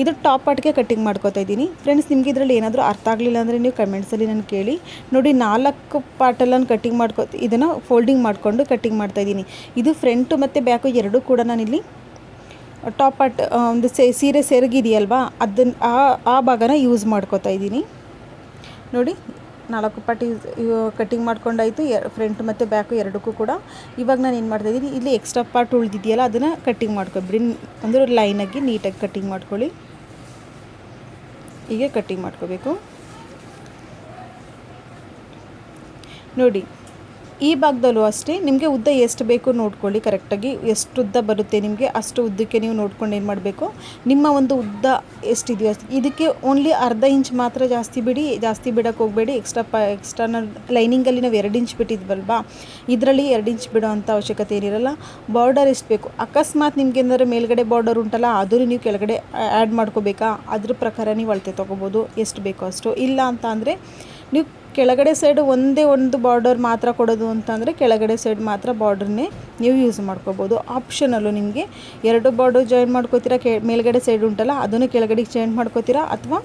ಇದು ಟಾಪ್ ಪಾರ್ಟ್ಗೆ ಕಟ್ಟಿಂಗ್ ಮಾಡ್ಕೋತಾ ಇದ್ದೀನಿ. ಫ್ರೆಂಡ್ಸ್ ನಿಮಗೆ ಇದರಲ್ಲಿ ಏನಾದರೂ ಅರ್ಥ ಆಗಲಿಲ್ಲ ಅಂದರೆ ನೀವು ಕಮೆಂಟ್ಸಲ್ಲಿ ನಾನು ಕೇಳಿ. ನೋಡಿ 4 ಪಾರ್ಟೆಲ್ಲ ಕಟ್ಟಿಂಗ್ ಇದನ್ನು ಫೋಲ್ಡಿಂಗ್ ಮಾಡಿಕೊಂಡು ಕಟ್ಟಿಂಗ್ ಮಾಡ್ತಾಯಿದ್ದೀನಿ. ಇದು ಫ್ರಂಟು ಮತ್ತು ಬ್ಯಾಕು ಎರಡೂ ಕೂಡ ನಾನಿಲ್ಲಿ ಟಾಪ್ ಪಾರ್ಟ್ ಒಂದು ಸೀರೆ ಸೆರಗಿದೆಯಲ್ವಾ ಅದನ್ನು ಆ ಭಾಗನ ಯೂಸ್ ಮಾಡ್ಕೋತಾ ಇದ್ದೀನಿ. ನೋಡಿ 4 ಪಾರ್ಟ್ ಕಟ್ಟಿಂಗ್ ಮಾಡ್ಕೊಂಡಾಯಿತು, ಫ್ರಂಟ್ ಮತ್ತು ಬ್ಯಾಕು ಎರಡಕ್ಕೂ ಕೂಡ. ಇವಾಗ ನಾನು ಏನು ಮಾಡ್ತಾಯಿದ್ದೀನಿ, ಇಲ್ಲಿ ಎಕ್ಸ್ಟ್ರಾ ಪಾರ್ಟ್ ಉಳಿದಿದೆಯಲ್ಲ ಅದನ್ನು ಕಟ್ಟಿಂಗ್ ಮಾಡ್ಕೊಬಿಡಿ. ಅಂದರೆ ಲೈನಾಗಿ ನೀಟಾಗಿ ಕಟ್ಟಿಂಗ್ ಮಾಡ್ಕೊಳ್ಳಿ. ಹೀಗೆ ಕಟ್ಟಿಂಗ್ ಮಾಡ್ಕೋಬೇಕು. ನೋಡಿ ಈ ಭಾಗದಲ್ಲೂ ಅಷ್ಟೇ ನಿಮಗೆ ಉದ್ದ ಎಷ್ಟು ಬೇಕು ನೋಡ್ಕೊಳ್ಳಿ ಕರೆಕ್ಟಾಗಿ. ಎಷ್ಟು ಉದ್ದ ಬರುತ್ತೆ ನಿಮಗೆ ಅಷ್ಟು ಉದ್ದಕ್ಕೆ ನೀವು ನೋಡ್ಕೊಂಡು ಏನು ಮಾಡಬೇಕು, ನಿಮ್ಮ ಒಂದು ಉದ್ದ ಎಷ್ಟಿದೆಯೋ ಅಷ್ಟು. ಇದಕ್ಕೆ ಓನ್ಲಿ ಅರ್ಧ ಇಂಚ್ ಮಾತ್ರ ಜಾಸ್ತಿ ಬಿಡಿ, ಜಾಸ್ತಿ ಬಿಡೋಕ್ಕೆ ಹೋಗಬೇಡಿ. ಎಕ್ಸ್ಟರ್ನಲ್ ಲೈನಿಂಗಲ್ಲಿ ನಾವು 2 ಇಂಚ್ ಬಿಟ್ಟಿದ್ವಲ್ವಾ, ಇದರಲ್ಲಿ 2 ಇಂಚ್ ಬಿಡೋ ಅಂಥ ಅವಶ್ಯಕತೆ ಏನಿರಲ್ಲ. ಬಾರ್ಡರ್ ಎಷ್ಟು ಬೇಕು, ಅಕಸ್ಮಾತ್ ನಿಮ್ಗೆ ಏನಾದರೂ ಮೇಲ್ಗಡೆ ಬಾರ್ಡರ್ ಉಂಟಲ್ಲ ಅದನ್ನು ನೀವು ಕೆಳಗಡೆ ಆ್ಯಡ್ ಮಾಡ್ಕೋಬೇಕಾ, ಅದ್ರ ಪ್ರಕಾರ ನೀವು ಅಳತೆ ತೊಗೋಬೋದು ಎಷ್ಟು ಬೇಕೋ ಅಷ್ಟು. ಇಲ್ಲ ಅಂತ ಅಂದರೆ ನೀವು ಕೆಳಗಡೆ ಸೈಡು ಒಂದೇ ಒಂದು ಬಾರ್ಡರ್ ಮಾತ್ರ ಕೊಡೋದು ಅಂತಂದರೆ ಕೆಳಗಡೆ ಸೈಡ್ ಮಾತ್ರ ಬಾರ್ಡರ್ನೇ ನೀವು ಯೂಸ್ ಮಾಡ್ಕೋಬೋದು. ಆಪ್ಷನಲ್ಲು ನಿಮಗೆ 2 ಬಾರ್ಡರ್ ಜಾಯಿನ್ ಮಾಡ್ಕೋತೀರಾ, ಮೇಲ್ಗಡೆ ಸೈಡ್ ಉಂಟಲ್ಲ ಅದನ್ನು ಕೆಳಗಡೆಗೆ ಜಾಯಿನ್ ಮಾಡ್ಕೋತೀರಾ, ಅಥವಾ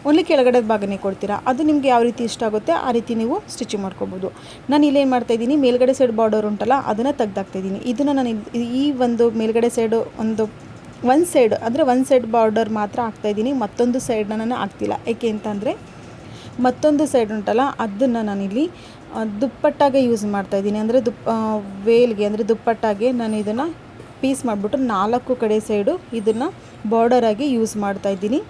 ಓನ್ಲಿ ಕೆಳಗಡೆ ಭಾಗನೇ ಕೊಡ್ತೀರಾ, ಅದು ನಿಮಗೆ ಯಾವ ರೀತಿ ಇಷ್ಟ ಆಗುತ್ತೆ ಆ ರೀತಿ ನೀವು ಸ್ಟಿಚಿಂಗ್ ಮಾಡ್ಕೋಬೋದು. ನಾನು ಇಲ್ಲೇನು ಮಾಡ್ತಾಯಿದ್ದೀನಿ, ಮೇಲ್ಗಡೆ ಸೈಡ್ ಬಾರ್ಡರ್ ಉಂಟಲ್ಲ ಅದನ್ನು ತೆಗ್ದಾಕ್ತಾಯಿದ್ದೀನಿ. ಇದನ್ನು ನಾನು ಈ ಒಂದು ಮೇಲ್ಗಡೆ ಸೈಡು ಒಂದು ಸೈಡ್ ಅಂದರೆ ಒಂದು ಸೈಡ್ ಬಾರ್ಡರ್ ಮಾತ್ರ ಹಾಕ್ತಾಯಿದ್ದೀನಿ, ಮತ್ತೊಂದು ಸೈಡನ್ನ ನಾನು ಹಾಕ್ತಿಲ್ಲ. ಏಕೆ ಅಂತಂದರೆ ಮತ್ತೊಂದು ಸೈಡ್ ಉಂಟಲ್ಲ ಅದನ್ನು ನಾನಿಲ್ಲಿ ದುಪ್ಪಟ್ಟಾಗೆ ಯೂಸ್ ಮಾಡ್ತಾಯಿದ್ದೀನಿ. ಅಂದರೆ ವೇಲ್ಗೆ ಅಂದರೆ ದುಪ್ಪಟ್ಟಾಗೆ ನಾನು ಇದನ್ನು ಪೀಸ್ ಮಾಡಿಬಿಟ್ಟು 4 ಕಡೆ ಸೈಡು ಇದನ್ನು ಬಾರ್ಡರಾಗಿ ಯೂಸ್ ಮಾಡ್ತಾಯಿದ್ದೀನಿ.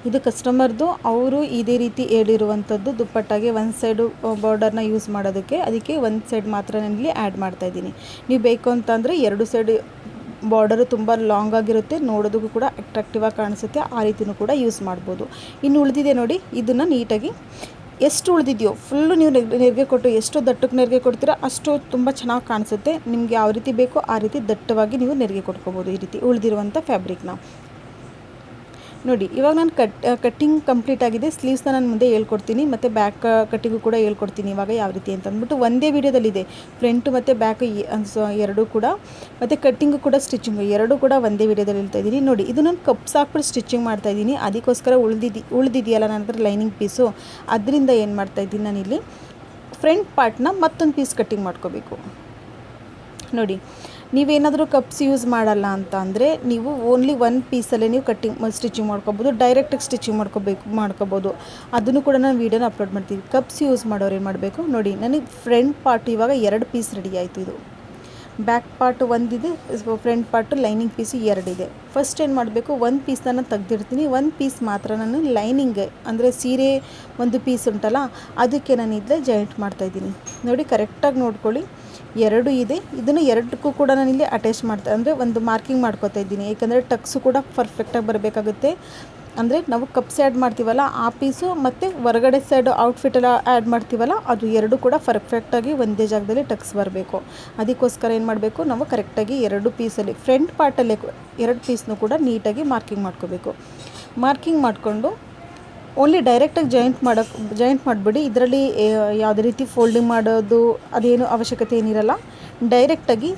ಇದು ಕಸ್ಟಮರ್ದು, ಅವರು ಇದೇ ರೀತಿ ಹೇಳಿರುವಂಥದ್ದು ದುಪ್ಪಟ್ಟಾಗೆ ಒಂದು ಸೈಡು ಬಾರ್ಡರ್ನ ಯೂಸ್ ಮಾಡೋದಕ್ಕೆ, ಅದಕ್ಕೆ ಒಂದು ಸೈಡ್ ಮಾತ್ರ ನಾನಿಲ್ಲಿ ಆ್ಯಡ್ ಮಾಡ್ತಾಯಿದ್ದೀನಿ. ನೀವು ಬೇಕು ಅಂತಂದರೆ 2 ಸೈಡ್ ಬಾರ್ಡರು ತುಂಬ ಲಾಂಗ್ ಆಗಿರುತ್ತೆ, ನೋಡೋದಕ್ಕೂ ಕೂಡ ಅಟ್ರಾಕ್ಟಿವ್ ಆಗಿ ಕಾಣಿಸುತ್ತೆ, ಆ ರೀತಿಯೂ ಕೂಡ ಯೂಸ್ ಮಾಡ್ಬೋದು. ಇನ್ನು ಉಳಿದಿದೆ ನೋಡಿ, ಇದನ್ನು ನೀಟಾಗಿ ಎಷ್ಟು ಉಳಿದಿದೆಯೋ ಫುಲ್ಲು ನೀವು ನೆರಿಗೆ ಕೊಟ್ಟು ಎಷ್ಟು ದಟ್ಟಕ್ಕೆ ನೆರಿಗೆ ಕೊಡ್ತೀರೋ ಅಷ್ಟು ತುಂಬ ಚೆನ್ನಾಗಿ ಕಾಣಿಸುತ್ತೆ. ನಿಮ್ಗೆ ಯಾವ ರೀತಿ ಬೇಕೋ ಆ ರೀತಿ ದಟ್ಟವಾಗಿ ನೀವು ನೆರಿಗೆ ಕೊಟ್ಕೋಬೋದು ಈ ರೀತಿ ಉಳಿದಿರುವಂಥ ಫ್ಯಾಬ್ರಿಕ್ನ. ನೋಡಿ ಇವಾಗ ನಾನು ಕಟ್ಟಿಂಗ್ ಕಂಪ್ಲೀಟ್ ಆಗಿದೆ. ಸ್ಲೀವ್ಸ್ನ ನಾನು ಮುಂದೆ ಹೇಳ್ಕೊಡ್ತೀನಿ ಮತ್ತು ಬ್ಯಾಕ್ ಕಟ್ಟಿಂಗು ಕೂಡ ಹೇಳ್ಕೊಡ್ತೀನಿ ಇವಾಗ ಯಾವ ರೀತಿ ಅಂತ ಅಂದ್ಬಿಟ್ಟು. ಒಂದೇ ವೀಡಿಯೋದಲ್ಲಿದೆ ಫ್ರಂಟು ಮತ್ತು ಬ್ಯಾಕ್ ಎರಡೂ ಕೂಡ, ಮತ್ತು ಕಟ್ಟಿಂಗು ಕೂಡ ಸ್ಟಿಚಿಂಗು ಎರಡೂ ಕೂಡ ಒಂದೇ ವೀಡಿಯೋದಲ್ಲಿ ಹೇಳ್ತಾ ಇದ್ದೀನಿ. ನೋಡಿ ಇದು ನಾನು ಕಪ್ಸ್ ಹಾಕ್ಬಿಟ್ಟು ಸ್ಟಿಚಿಂಗ್ ಮಾಡ್ತಾಯಿದ್ದೀನಿ. ಅದಕ್ಕೋಸ್ಕರ ಉಳಿದಿದೆಯಲ್ಲ ನನ್ನ ಹತ್ರ ಲೈನಿಂಗ್ ಪೀಸು, ಅದರಿಂದ ಏನು ಮಾಡ್ತಾಯಿದ್ದೀನಿ ನಾನಿಲ್ಲಿ ಫ್ರಂಟ್ ಪಾರ್ಟ್ನ ಮತ್ತೊಂದು ಪೀಸ್ ಕಟ್ಟಿಂಗ್ ಮಾಡ್ಕೋಬೇಕು. ನೋಡಿ ನೀವೇನಾದರೂ ಕಪ್ಸ್ ಯೂಸ್ ಮಾಡಲ್ಲ ಅಂತ ಅಂದರೆ ನೀವು ಓನ್ಲಿ ಒಂದು ಪೀಸಲ್ಲೇ ನೀವು ಸ್ಟಿಚಿಂಗ್ ಮಾಡ್ಕೊಬೋದು, ಡೈರೆಕ್ಟಾಗಿ ಸ್ಟಿಚಿಂಗ್ ಮಾಡ್ಕೋಬೋದು. ಅದನ್ನು ಕೂಡ ನಾನು ವೀಡಿಯೋನ ಅಪ್ಲೋಡ್ ಮಾಡ್ತೀನಿ. ಕಪ್ಸ್ ಯೂಸ್ ಮಾಡೋರು ಏನು ಮಾಡಬೇಕು ನೋಡಿ, ನನಗೆ ಫ್ರಂಟ್ ಪಾರ್ಟ್ ಇವಾಗ 2 ಪೀಸ್ ರೆಡಿ ಆಯಿತು. ಇದು ಬ್ಯಾಕ್ ಪಾರ್ಟ್ ಒಂದಿದೆ, ಫ್ರಂಟ್ ಪಾರ್ಟು ಲೈನಿಂಗ್ ಪೀಸು 2 ಇದೆ. ಫಸ್ಟ್ ಏನು ಮಾಡಬೇಕು, ಒಂದು ಪೀಸ್ನ ನಾನು ತೆಗ್ದಿರ್ತೀನಿ, ಒಂದು ಪೀಸ್ ಮಾತ್ರ ನಾನು ಲೈನಿಂಗ್ ಅಂದರೆ ಸೀರೆ ಒಂದು ಪೀಸ್ ಉಂಟಲ್ಲ ಅದಕ್ಕೆ ನಾನು ಇಲ್ಲೇ ಜಾಯಿಂಟ್ ಮಾಡ್ತಾಯಿದ್ದೀನಿ. ನೋಡಿ ಕರೆಕ್ಟಾಗಿ ನೋಡ್ಕೊಳ್ಳಿ, 2 ಇದೆ. ಇದನ್ನು 2ಕ್ಕೂ ಕೂಡ ನಾನಿಲ್ಲಿ ಅಟ್ಯಾಚ್ ಅಂದರೆ ಒಂದು ಮಾರ್ಕಿಂಗ್ ಮಾಡ್ಕೊತಾ ಇದ್ದೀನಿ. ಏಕೆಂದರೆ ಟಕ್ಸು ಕೂಡ ಪರ್ಫೆಕ್ಟಾಗಿ ಬರಬೇಕಾಗುತ್ತೆ. ಅಂದರೆ ನಾವು ಕಪ್ಸ್ ಆ್ಯಡ್ ಮಾಡ್ತೀವಲ್ಲ ಆ ಪೀಸು ಮತ್ತು ಹೊರಗಡೆ ಸೈಡು ಔಟ್ಫಿಟ್ಟೆಲ್ಲ ಆ್ಯಡ್ ಮಾಡ್ತೀವಲ್ಲ ಅದು 2 ಕೂಡ ಪರ್ಫೆಕ್ಟಾಗಿ ಒಂದೇ ಜಾಗದಲ್ಲಿ ಟಕ್ಸ್ ಬರಬೇಕು. ಅದಕ್ಕೋಸ್ಕರ ಏನು ಮಾಡಬೇಕು, ನಾವು ಕರೆಕ್ಟಾಗಿ 2 ಪೀಸಲ್ಲಿ ಫ್ರಂಟ್ ಪಾರ್ಟಲ್ಲೇ 2 ಪೀಸ್ನೂ ಕೂಡ ನೀಟಾಗಿ ಮಾರ್ಕಿಂಗ್ ಮಾಡ್ಕೋಬೇಕು. ಮಾರ್ಕಿಂಗ್ ಮಾಡಿಕೊಂಡು ಓನ್ಲಿ ಡೈರೆಕ್ಟಾಗಿ ಜಾಯಿಂಟ್ ಮಾಡಿಬಿಡಿ. ಇದರಲ್ಲಿ ಯಾವುದೇ ರೀತಿ ಫೋಲ್ಡಿಂಗ್ ಮಾಡೋದು ಅದೇನು ಅವಶ್ಯಕತೆ ಏನಿರಲ್ಲ. ಡೈರೆಕ್ಟಾಗಿ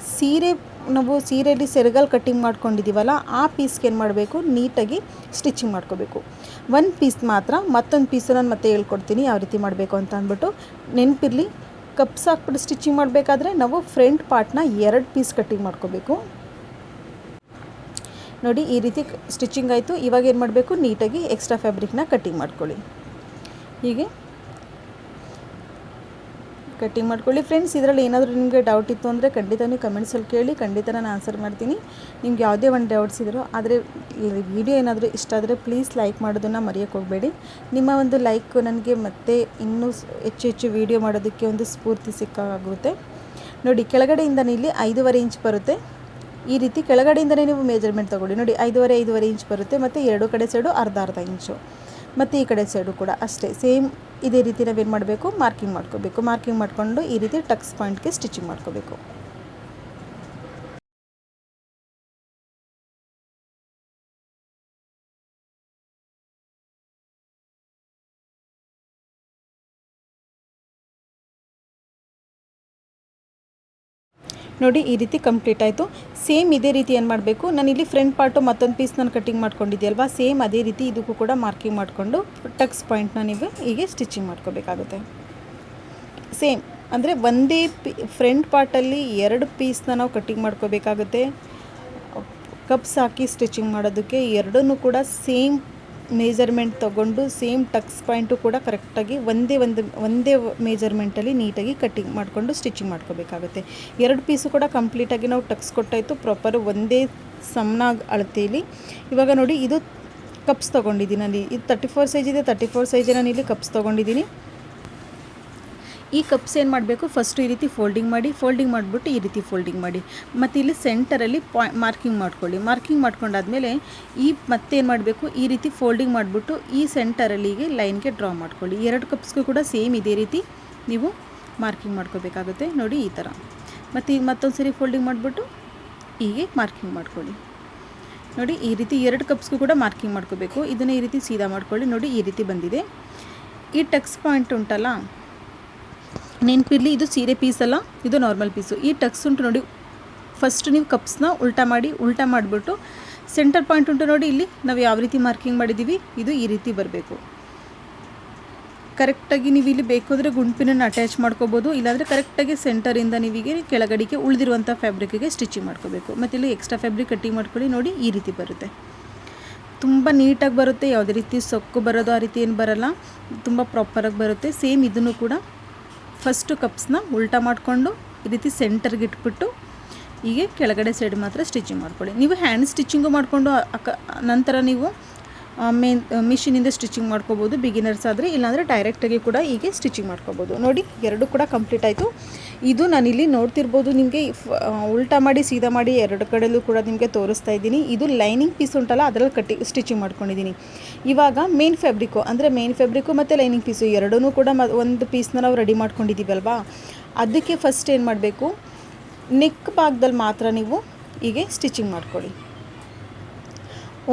ನಾವು ಸೀರೆಯಲ್ಲಿ ಸೆರಗಲ್ ಕಟ್ಟಿಂಗ್ ಮಾಡ್ಕೊಂಡಿದ್ದೀವಲ್ಲ ಆ ಪೀಸ್ಗೆ ಏನು ಮಾಡಬೇಕು, ನೀಟಾಗಿ ಸ್ಟಿಚಿಂಗ್ ಮಾಡ್ಕೋಬೇಕು. ಒಂದು ಪೀಸ್ ಮಾತ್ರ, ಮತ್ತೊಂದು ಪೀಸು ನಾನು ಮತ್ತೆ ಹೇಳ್ಕೊಡ್ತೀನಿ ಯಾವ ರೀತಿ ಮಾಡಬೇಕು ಅಂತ ಅಂದ್ಬಿಟ್ಟು. ನೆನಪಿರಲಿ, ಕಪ್ಸ್ ಹಾಕ್ಬಿಟ್ಟು ಸ್ಟಿಚಿಂಗ್ ಮಾಡಬೇಕಾದ್ರೆ ನಾವು ಫ್ರಂಟ್ ಪಾರ್ಟ್ನ 2 ಪೀಸ್ ಕಟ್ಟಿಂಗ್ ಮಾಡ್ಕೋಬೇಕು. ನೋಡಿ ಈ ರೀತಿ ಸ್ಟಿಚಿಂಗ್ ಆಯಿತು. ಇವಾಗ ಏನು ಮಾಡಬೇಕು, ನೀಟಾಗಿ ಎಕ್ಸ್ಟ್ರಾ ಫ್ಯಾಬ್ರಿಕ್ನ ಕಟ್ಟಿಂಗ್ ಮಾಡ್ಕೊಳ್ಳಿ. ಹೀಗೆ ಕಟ್ಟಿಂಗ್ ಮಾಡ್ಕೊಳ್ಳಿ. ಫ್ರೆಂಡ್ಸ್, ಇದರಲ್ಲಿ ಏನಾದರೂ ನಿಮಗೆ ಡೌಟ್ ಇತ್ತು ಅಂದರೆ ಖಂಡಿತ ನೀವು ಕಮೆಂಟ್ಸಲ್ಲಿ ಕೇಳಿ, ಖಂಡಿತ ನಾನು ಆನ್ಸರ್ ಮಾಡ್ತೀನಿ. ನಿಮ್ಗೆ ಯಾವುದೇ ಒಂದು ಡೌಟ್ಸ್ ಇದ್ದರೂ ಆದರೆ ವಿಡಿಯೋ ಏನಾದರೂ ಇಷ್ಟ ಆದರೆ ಪ್ಲೀಸ್ ಲೈಕ್ ಮಾಡೋದನ್ನು ಮರೆಯೋಕ್ಕೆ ಹೋಗಬೇಡಿ. ನಿಮ್ಮ ಒಂದು ಲೈಕ್ ನನಗೆ ಮತ್ತೆ ಇನ್ನೂ ಹೆಚ್ಚು ವಿಡಿಯೋ ಮಾಡೋದಕ್ಕೆ ಒಂದು ಸ್ಫೂರ್ತಿ ಸಿಕ್ಕಾಗುತ್ತೆ. ನೋಡಿ ಕೆಳಗಡೆಯಿಂದ ಇಲ್ಲಿ 5.5 ಇಂಚ್ ಬರುತ್ತೆ. ಈ ರೀತಿ ಕೆಳಗಡೆಯಿಂದಲೇ ನೀವು ಮೆಜರ್ಮೆಂಟ್ ತೊಗೊಳ್ಳಿ. ನೋಡಿ 5.5 ಇಂಚ್ ಬರುತ್ತೆ ಮತ್ತು 2 ಕಡೆ ಸೈಡು ಅರ್ಧ ಇಂಚು ಮತ್ತು ಈ ಕಡೆ ಸೈಡು ಕೂಡ ಅಷ್ಟೇ ಸೇಮ್ ಇದೇ ರೀತಿ ನಾವೇನು ಮಾಡಬೇಕು, ಮಾರ್ಕಿಂಗ್ ಮಾಡ್ಕೋಬೇಕು. ಮಾರ್ಕಿಂಗ್ ಮಾಡಿಕೊಂಡು ಈ ರೀತಿ ಟಕ್ಸ್ ಪಾಯಿಂಟ್ಗೆ ಸ್ಟಿಚಿಂಗ್ ಮಾಡ್ಕೋಬೇಕು. ನೋಡಿ ಈ ರೀತಿ ಕಂಪ್ಲೀಟ್ ಆಯಿತು. ಸೇಮ್ ಇದೇ ರೀತಿ ಏನು ಮಾಡಬೇಕು, ನಾನಿಲ್ಲಿ ಫ್ರಂಟ್ ಪಾರ್ಟು ಮತ್ತೊಂದು ಪೀಸ್ ನಾನು ಕಟ್ಟಿಂಗ್ ಮಾಡ್ಕೊಂಡಿದ್ದೆ ಸೇಮ್ ಅದೇ ರೀತಿ ಇದಕ್ಕೂ ಕೂಡ ಮಾರ್ಕಿಂಗ್ ಮಾಡಿಕೊಂಡು ಟಕ್ಸ್ ಪಾಯಿಂಟ್ನ ನೀವು ಹೀಗೆ ಸ್ಟಿಚಿಂಗ್ ಮಾಡ್ಕೋಬೇಕಾಗುತ್ತೆ. ಸೇಮ್ ಅಂದರೆ ಒಂದೇ ಫ್ರಂಟ್ ಪಾರ್ಟಲ್ಲಿ 2 ಪೀಸ್ನ ನಾವು ಕಟ್ಟಿಂಗ್ ಮಾಡ್ಕೋಬೇಕಾಗುತ್ತೆ. ಕಪ್ಸ್ ಹಾಕಿ ಸ್ಟಿಚಿಂಗ್ ಮಾಡೋದಕ್ಕೆ ಎರಡನ್ನೂ ಕೂಡ ಸೇಮ್ ಮೇಜರ್ಮೆಂಟ್ ತೊಗೊಂಡು ಸೇಮ್ ಟಕ್ಸ್ ಪಾಯಿಂಟು ಕೂಡ ಕರೆಕ್ಟಾಗಿ ಒಂದೇ ಮೇಜರ್ಮೆಂಟಲ್ಲಿ ನೀಟಾಗಿ ಕಟ್ಟಿಂಗ್ ಮಾಡಿಕೊಂಡು ಸ್ಟಿಚಿಂಗ್ ಮಾಡ್ಕೋಬೇಕಾಗುತ್ತೆ. 2 ಪೀಸು ಕೂಡ ಕಂಪ್ಲೀಟಾಗಿ ನಾವು ಟಕ್ಸ್ ಕೊಟ್ಟಾಯಿತು, ಪ್ರಾಪರ್ ಒಂದೇ ಸಮನಾಗಿ ಅಳತೆಯಲ್ಲಿ. ಇವಾಗ ನೋಡಿ ಇದು ಕಪ್ಸ್ ತೊಗೊಂಡಿದ್ದೀನಿ ನಾನು, ಇದು 34 ಸೈಜ್ ಇದೆ, 34 ಸೈಜ್ ನಾನು ಇಲ್ಲಿ ಕಪ್ಸ್ ತೊಗೊಂಡಿದ್ದೀನಿ. ಈ ಕಪ್ಸ್ ಏನು ಮಾಡಬೇಕು, ಫಸ್ಟು ಈ ರೀತಿ ಫೋಲ್ಡಿಂಗ್ ಮಾಡಿಬಿಟ್ಟು ಈ ರೀತಿ ಫೋಲ್ಡಿಂಗ್ ಮಾಡಿ, ಮತ್ತು ಇಲ್ಲಿ ಸೆಂಟರಲ್ಲಿ ಮಾರ್ಕಿಂಗ್ ಮಾಡ್ಕೊಳ್ಳಿ. ಮಾರ್ಕಿಂಗ್ ಮಾಡ್ಕೊಂಡಾದ್ಮೇಲೆ ಮತ್ತೆ ಏನು ಮಾಡಬೇಕು, ಈ ರೀತಿ ಫೋಲ್ಡಿಂಗ್ ಮಾಡಿಬಿಟ್ಟು ಈ ಸೆಂಟರಲ್ಲಿಗೆ ಲೈನ್ಗೆ ಡ್ರಾ ಮಾಡ್ಕೊಳ್ಳಿ. 2 ಕಪ್ಸ್ಗೂ ಕೂಡ ಸೇಮ್ ಇದೇ ರೀತಿ ನೀವು ಮಾರ್ಕಿಂಗ್ ಮಾಡ್ಕೋಬೇಕಾಗುತ್ತೆ. ನೋಡಿ ಈ ಥರ. ಮತ್ತು ಈಗ ಮತ್ತೊಂದು ಸರಿ ಫೋಲ್ಡಿಂಗ್ ಮಾಡಿಬಿಟ್ಟು ಹೀಗೆ ಮಾರ್ಕಿಂಗ್ ಮಾಡ್ಕೊಳ್ಳಿ. ನೋಡಿ ಈ ರೀತಿ 2 ಕಪ್ಸ್ಗೂ ಕೂಡ ಮಾರ್ಕಿಂಗ್ ಮಾಡ್ಕೋಬೇಕು. ಇದನ್ನು ಈ ರೀತಿ ಸೀದಾ ಮಾಡ್ಕೊಳ್ಳಿ. ನೋಡಿ ಈ ರೀತಿ ಬಂದಿದೆ. ಈ ಟಕ್ಸ್ ಪಾಯಿಂಟ್ ಉಂಟಲ್ಲ, ನೆನಪಿರಲಿ ಇದು ಸೀರೆ ಪೀಸ್ ಅಲ್ಲ, ಇದು ನಾರ್ಮಲ್ ಪೀಸು. ಈ ಟಕ್ಸ್ ಉಂಟು ನೋಡಿ, ಫಸ್ಟ್ ನೀವು ಕಪ್ಸ್ನ ಉಲ್ಟಾ ಮಾಡಿಬಿಟ್ಟು ಸೆಂಟರ್ ಪಾಯಿಂಟ್ ಉಂಟು ನೋಡಿ, ಇಲ್ಲಿ ನಾವು ಯಾವ ರೀತಿ ಮಾರ್ಕಿಂಗ್ ಮಾಡಿದ್ದೀವಿ ಇದು ಈ ರೀತಿ ಬರಬೇಕು. ಕರೆಕ್ಟಾಗಿ ನೀವು ಇಲ್ಲಿ ಬೇಕು ಅಂದರೆ ಗುಂಪಿನನ್ನು ಅಟ್ಯಾಚ್ ಮಾಡ್ಕೋಬೋದು, ಇಲ್ಲಾಂದರೆ ಕರೆಕ್ಟಾಗಿ ಸೆಂಟರಿಂದ ನೀವೀಗೆ ಕೆಳಗಡೆಗೆ ಉಳಿದಿರುವಂಥ ಫ್ಯಾಬ್ರಿಕ್ಗೆ ಸ್ಟಿಚಿಂಗ್ ಮಾಡ್ಕೋಬೇಕು. ಮತ್ತು ಇಲ್ಲಿ ಎಕ್ಸ್ಟ್ರಾ ಫ್ಯಾಬ್ರಿಕ್ ಕಟ್ಟಿಂಗ್ ಮಾಡ್ಕೊಳ್ಳಿ. ನೋಡಿ ಈ ರೀತಿ ಬರುತ್ತೆ, ತುಂಬ ನೀಟಾಗಿ ಬರುತ್ತೆ. ಯಾವುದೇ ರೀತಿ ಸೊಕ್ಕು ಬರೋದು ಆ ರೀತಿ ಏನು ಬರೋಲ್ಲ, ತುಂಬ ಪ್ರಾಪರಾಗಿ ಬರುತ್ತೆ. ಸೇಮ್ ಇದನ್ನು ಕೂಡ ಫಸ್ಟು ಕಪ್ಸ್ನ ಉಲ್ಟಾ ಮಾಡಿಕೊಂಡು ಈ ರೀತಿ ಸೆಂಟರ್ಗೆ ಇಟ್ಬಿಟ್ಟು ಹೀಗೆ ಕೆಳಗಡೆ ಸೈಡ್ ಮಾತ್ರ ಸ್ಟಿಚಿಂಗ್ ಮಾಡ್ಕೊಳ್ಳಿ. ನೀವು ಹ್ಯಾಂಡ್ ಸ್ಟಿಚಿಂಗು ಮಾಡಿಕೊಂಡು ನಂತರ ನೀವು ಮಿಷಿನಿಂದ ಸ್ಟಿಚಿಂಗ್ ಮಾಡ್ಕೋಬೋದು ಬಿಗಿನರ್ಸ್ ಆದರೆ, ಇಲ್ಲಾಂದರೆ ಡೈರೆಕ್ಟಾಗಿ ಕೂಡ ಹೀಗೆ ಸ್ಟಿಚಿಂಗ್ ಮಾಡ್ಕೋಬೋದು. ನೋಡಿ ಎರಡು ಕೂಡ ಕಂಪ್ಲೀಟ್ ಆಯಿತು. ಇದು ನಾನಿಲ್ಲಿ ನೋಡ್ತಿರ್ಬೋದು ನಿಮಗೆ ಉಲ್ಟಾ ಮಾಡಿ ಸೀದಾ ಮಾಡಿ ಎರಡು ಕಡೆಯಲ್ಲೂ ಕೂಡ ನಿಮಗೆ ತೋರಿಸ್ತಾ ಇದ್ದೀನಿ. ಇದು ಲೈನಿಂಗ್ ಪೀಸ್ ಉಂಟಲ್ಲ ಅದರಲ್ಲಿ ಸ್ಟಿಚಿಂಗ್ ಮಾಡ್ಕೊಂಡಿದ್ದೀನಿ. ಇವಾಗ ಮೇನ್ ಫ್ಯಾಬ್ರಿಕ್ಕು ಮತ್ತು ಲೈನಿಂಗ್ ಪೀಸು ಎರಡೂ ಕೂಡ ಒಂದು ಪೀಸ್ನ ನಾವು ರೆಡಿ ಮಾಡ್ಕೊಂಡಿದ್ದೀವಲ್ವಾ, ಅದಕ್ಕೆ ಫಸ್ಟ್ ಏನು ಮಾಡಬೇಕು, ನೆಕ್ ಭಾಗದಲ್ಲಿ ಮಾತ್ರ ನೀವು ಹೀಗೆ ಸ್ಟಿಚಿಂಗ್ ಮಾಡ್ಕೊಳ್ಳಿ.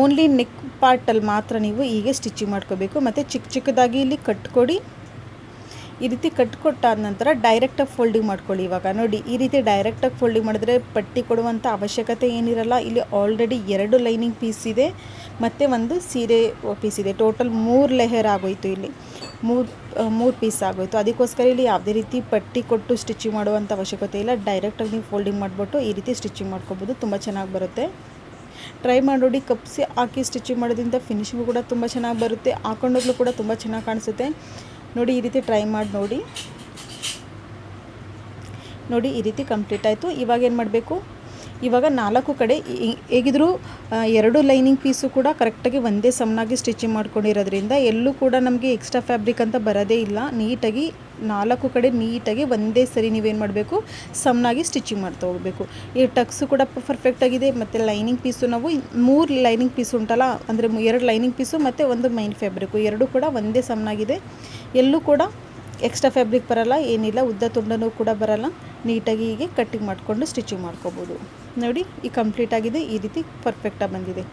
ಓನ್ಲಿ ನೆಕ್ ಪಾರ್ಟಲ್ಲಿ ಮಾತ್ರ ನೀವು ಹೀಗೆ ಸ್ಟಿಚಿಂಗ್ ಮಾಡ್ಕೋಬೇಕು. ಮತ್ತು ಚಿಕ್ಕದಾಗಿ ಇಲ್ಲಿ ಕಟ್ಕೊಡಿ. ಈ ರೀತಿ ಕಟ್ಕೊಟ್ಟಾದ ನಂತರ ಡೈರೆಕ್ಟಾಗಿ ಫೋಲ್ಡಿಂಗ್ ಮಾಡ್ಕೊಳ್ಳಿ. ಇವಾಗ ನೋಡಿ, ಈ ರೀತಿ ಡೈರೆಕ್ಟಾಗಿ ಫೋಲ್ಡಿಂಗ್ ಮಾಡಿದ್ರೆ ಪಟ್ಟಿ ಕೊಡುವಂಥ ಅವಶ್ಯಕತೆ ಏನಿರಲ್ಲ. ಇಲ್ಲಿ ಆಲ್ರೆಡಿ 2 ಲೈನಿಂಗ್ ಪೀಸ್ ಇದೆ ಮತ್ತು ಒಂದು ಸೀರೆ ಪೀಸ್ ಇದೆ. ಟೋಟಲ್ 3 ಲೇಯರ್ ಆಗೋಯಿತು. ಇಲ್ಲಿ ಮೂರು ಪೀಸ್ ಆಗೋಯಿತು. ಅದಕ್ಕೋಸ್ಕರ ಇಲ್ಲಿ ಯಾವುದೇ ರೀತಿ ಪಟ್ಟಿ ಕೊಟ್ಟು ಸ್ಟಿಚಿಂಗ್ ಮಾಡುವಂಥ ಅವಶ್ಯಕತೆ ಇಲ್ಲ. ಡೈರೆಕ್ಟಾಗಿ ನೀವು ಫೋಲ್ಡಿಂಗ್ ಮಾಡಿಬಿಟ್ಟು ಈ ರೀತಿ ಸ್ಟಿಚಿಂಗ್ ಮಾಡ್ಕೋಬೋದು. ತುಂಬ ಚೆನ್ನಾಗಿ ಬರುತ್ತೆ. ಟ್ರೈ ಮಾಡಿ ನೋಡಿ. ಕಪ್ಸಿ ಹಾಕಿ ಸ್ಟಿಚಿಂಗ್ ಮಾಡೋದ್ರಿಂದ ಫಿನಿಶಿಂಗು ಕೂಡ ತುಂಬ ಚೆನ್ನಾಗಿ ಬರುತ್ತೆ. ಹಾಕೊಂಡೋಗ್ಲೂ ಕೂಡ ತುಂಬ ಚೆನ್ನಾಗಿ ಕಾಣಿಸುತ್ತೆ. ನೋಡಿ, ಈ ರೀತಿ ಟ್ರೈ ಮಾಡಿ ನೋಡಿ. ನೋಡಿ, ಈ ರೀತಿ ಕಂಪ್ಲೀಟ್ ಆಯಿತು. ಇವಾಗ ಏನು ಮಾಡಬೇಕು, ಇವಾಗ 4 ಕಡೆ ಹೇಗಿದ್ದರೂ 2 ಲೈನಿಂಗ್ ಪೀಸು ಕೂಡ ಕರೆಕ್ಟಾಗಿ ಒಂದೇ ಸಮನಾಗಿ ಸ್ಟಿಚಿಂಗ್ ಮಾಡ್ಕೊಂಡಿರೋದ್ರಿಂದ ಎಲ್ಲೂ ಕೂಡ ನಮಗೆ ಎಕ್ಸ್ಟ್ರಾ ಫ್ಯಾಬ್ರಿಕ್ ಅಂತ ಬರೋದೇ ಇಲ್ಲ. ನೀಟಾಗಿ 4 ಕಡೆ ನೀಟಾಗಿ ಒಂದೇ ಸರಿ ನೀವೇನು ಮಾಡಬೇಕು, ಸಮನಾಗಿ ಸ್ಟಿಚಿಂಗ್ ಮಾಡ್ತಾ ಹೋಗಬೇಕು. ಈ ಟಕ್ಸು ಕೂಡ ಪರ್ಫೆಕ್ಟಾಗಿದೆ. ಮತ್ತು ಲೈನಿಂಗ್ ಪೀಸು ನಾವು 3 ಲೈನಿಂಗ್ ಪೀಸು ಉಂಟಲ್ಲ, ಅಂದರೆ 2 ಲೈನಿಂಗ್ ಪೀಸು ಮತ್ತು ಒಂದು ಮೈನ್ ಫ್ಯಾಬ್ರಿಕ್ಕು ಎರಡೂ ಕೂಡ ಒಂದೇ ಸಮನಾಗಿದೆ. ಎಲ್ಲೂ ಕೂಡ ಎಕ್ಸ್ಟ್ರಾ ಫ್ಯಾಬ್ರಿಕ್ ಬರೋಲ್ಲ, ಏನಿಲ್ಲ. ಉದ್ದ ತುಂಡನೂ ಕೂಡ ಬರೋಲ್ಲ. ನೀಟಾಗಿ ಹೀಗೆ ಕಟ್ಟಿಂಗ್ ಮಾಡಿಕೊಂಡು ಸ್ಟಿಚಿಂಗ್ ಮಾಡ್ಕೋಬೋದು. ನೋಡಿ, ಈ ಕಂಪ್ಲೀಟ್ ಆಗಿದೆ. ಈ ರೀತಿ ಪರ್ಫೆಕ್ಟಾಗಿ ಬಂದಿದೆ.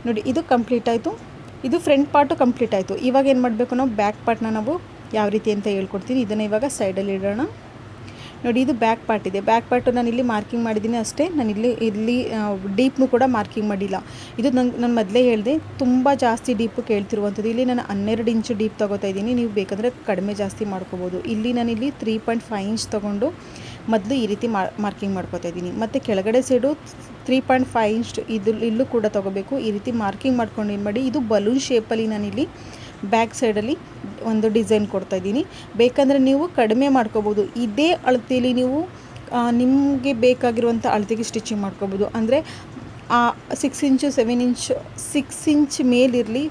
ನೋಡಿ, ಇದು ಕಂಪ್ಲೀಟ್ ಆಯಿತು. ಇದು ಫ್ರಂಟ್ ಪಾರ್ಟು ಕಂಪ್ಲೀಟ್ ಆಯಿತು. ಇವಾಗ ಏನು ಮಾಡಬೇಕು, ನಾವು ಬ್ಯಾಕ್ ಪಾರ್ಟ್ನ ನಾವು ಯಾವ ರೀತಿ ಅಂತ ಹೇಳ್ಕೊಡ್ತೀನಿ. ಇದನ್ನು ಇವಾಗ ಸೈಡಲ್ಲಿ ಇಡೋಣ. ನೋಡಿ, ಇದು ಬ್ಯಾಕ್ ಪಾರ್ಟ್ ಇದೆ. ಬ್ಯಾಕ್ ಪಾರ್ಟು ನಾನು ಇಲ್ಲಿ ಮಾರ್ಕಿಂಗ್ ಮಾಡಿದ್ದೀನಿ ಅಷ್ಟೇ. ನಾನು ಇಲ್ಲಿ ಡೀಪ್ನು ಕೂಡ ಮಾರ್ಕಿಂಗ್ ಮಾಡಿಲ್ಲ. ಇದು ನಾನು ಮೊದಲೇ ಹೇಳಿದೆ, ತುಂಬ ಜಾಸ್ತಿ ಡೀಪು ಕೇಳ್ತಿರುವಂಥದ್ದು. ಇಲ್ಲಿ ನಾನು 12 ಇಂಚು ಡೀಪ್ ತೊಗೋತಾ ಇದ್ದೀನಿ. ನೀವು ಬೇಕಂದರೆ ಕಡಿಮೆ ಜಾಸ್ತಿ ಮಾಡ್ಕೋಬೋದು. ಇಲ್ಲಿ 3.5 ಇಂಚ್ ತೊಗೊಂಡು ಮೊದಲು ಈ ರೀತಿ ಮಾರ್ಕಿಂಗ್ ಮಾಡ್ಕೋತಾ ಇದ್ದೀನಿ. ಮತ್ತು ಕೆಳಗಡೆ ಸೈಡು 3.5 ಇಂಚ್ ಇಲ್ಲೂ ಕೂಡ ತೊಗೋಬೇಕು. ಈ ರೀತಿ ಮಾರ್ಕಿಂಗ್ ಮಾಡ್ಕೊಂಡು ಏನು ಮಾಡಿ, ಇದು ಬಲೂನ್ ಶೇಪಲ್ಲಿ ನಾನಿಲ್ಲಿ ಬ್ಯಾಕ್ ಸೈಡಲ್ಲಿ ಒಂದು ಡಿಸೈನ್ ಕೊಡ್ತಾಯಿದ್ದೀನಿ. ಬೇಕಂದರೆ ನೀವು ಕಡಿಮೆ ಮಾಡ್ಕೋಬೋದು. ಇದೇ ಅಳತೆಯಲ್ಲಿ ನೀವು ನಿಮಗೆ ಬೇಕಾಗಿರುವಂಥ ಅಳತೆಗೆ ಸ್ಟಿಚಿಂಗ್ ಮಾಡ್ಕೋಬೋದು. ಅಂದರೆ 6 ಇಂಚು 7 ಇಂಚ್ 6 ಇಂಚ್ ಮೇಲಿರಲಿ,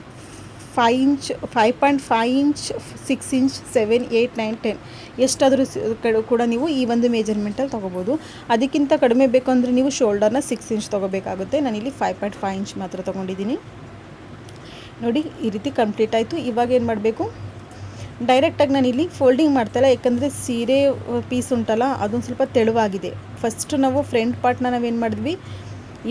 5 ಇಂಚ್ 5.5 ಇಂಚ್ 6 ಇಂಚ್ 7 8 9 10 ಎಷ್ಟಾದರೂ ಕೂಡ ನೀವು ಈ ಒಂದು ಮೆಜರ್ಮೆಂಟಲ್ಲಿ ತೊಗೋಬೋದು. ಅದಕ್ಕಿಂತ ಕಡಿಮೆ ಬೇಕು ಅಂದರೆ ನೀವು ಶೋಲ್ಡರ್ನ 6 ಇಂಚ್ ತೊಗೋಬೇಕಾಗುತ್ತೆ. ನಾನಿಲ್ಲಿ 5.5 ಇಂಚ್ ಮಾತ್ರ ತೊಗೊಂಡಿದ್ದೀನಿ. ನೋಡಿ, ಈ ರೀತಿ ಕಂಪ್ಲೀಟ್ ಆಯಿತು. ಇವಾಗ ಏನು ಮಾಡಬೇಕು, ಡೈರೆಕ್ಟಾಗಿ ನಾನಿಲ್ಲಿ ಫೋಲ್ಡಿಂಗ್ ಮಾಡ್ತಾಯಿಲ್ಲ. ಯಾಕಂದರೆ ಸೀರೆ ಪೀಸ್ ಉಂಟಲ್ಲ ಅದೊಂದು ಸ್ವಲ್ಪ ತೆಳುವಾಗಿದೆ. ಫಸ್ಟು ನಾವು ಫ್ರಂಟ್ ಪಾರ್ಟ್ನ ನಾವೇನು ಮಾಡಿದ್ವಿ,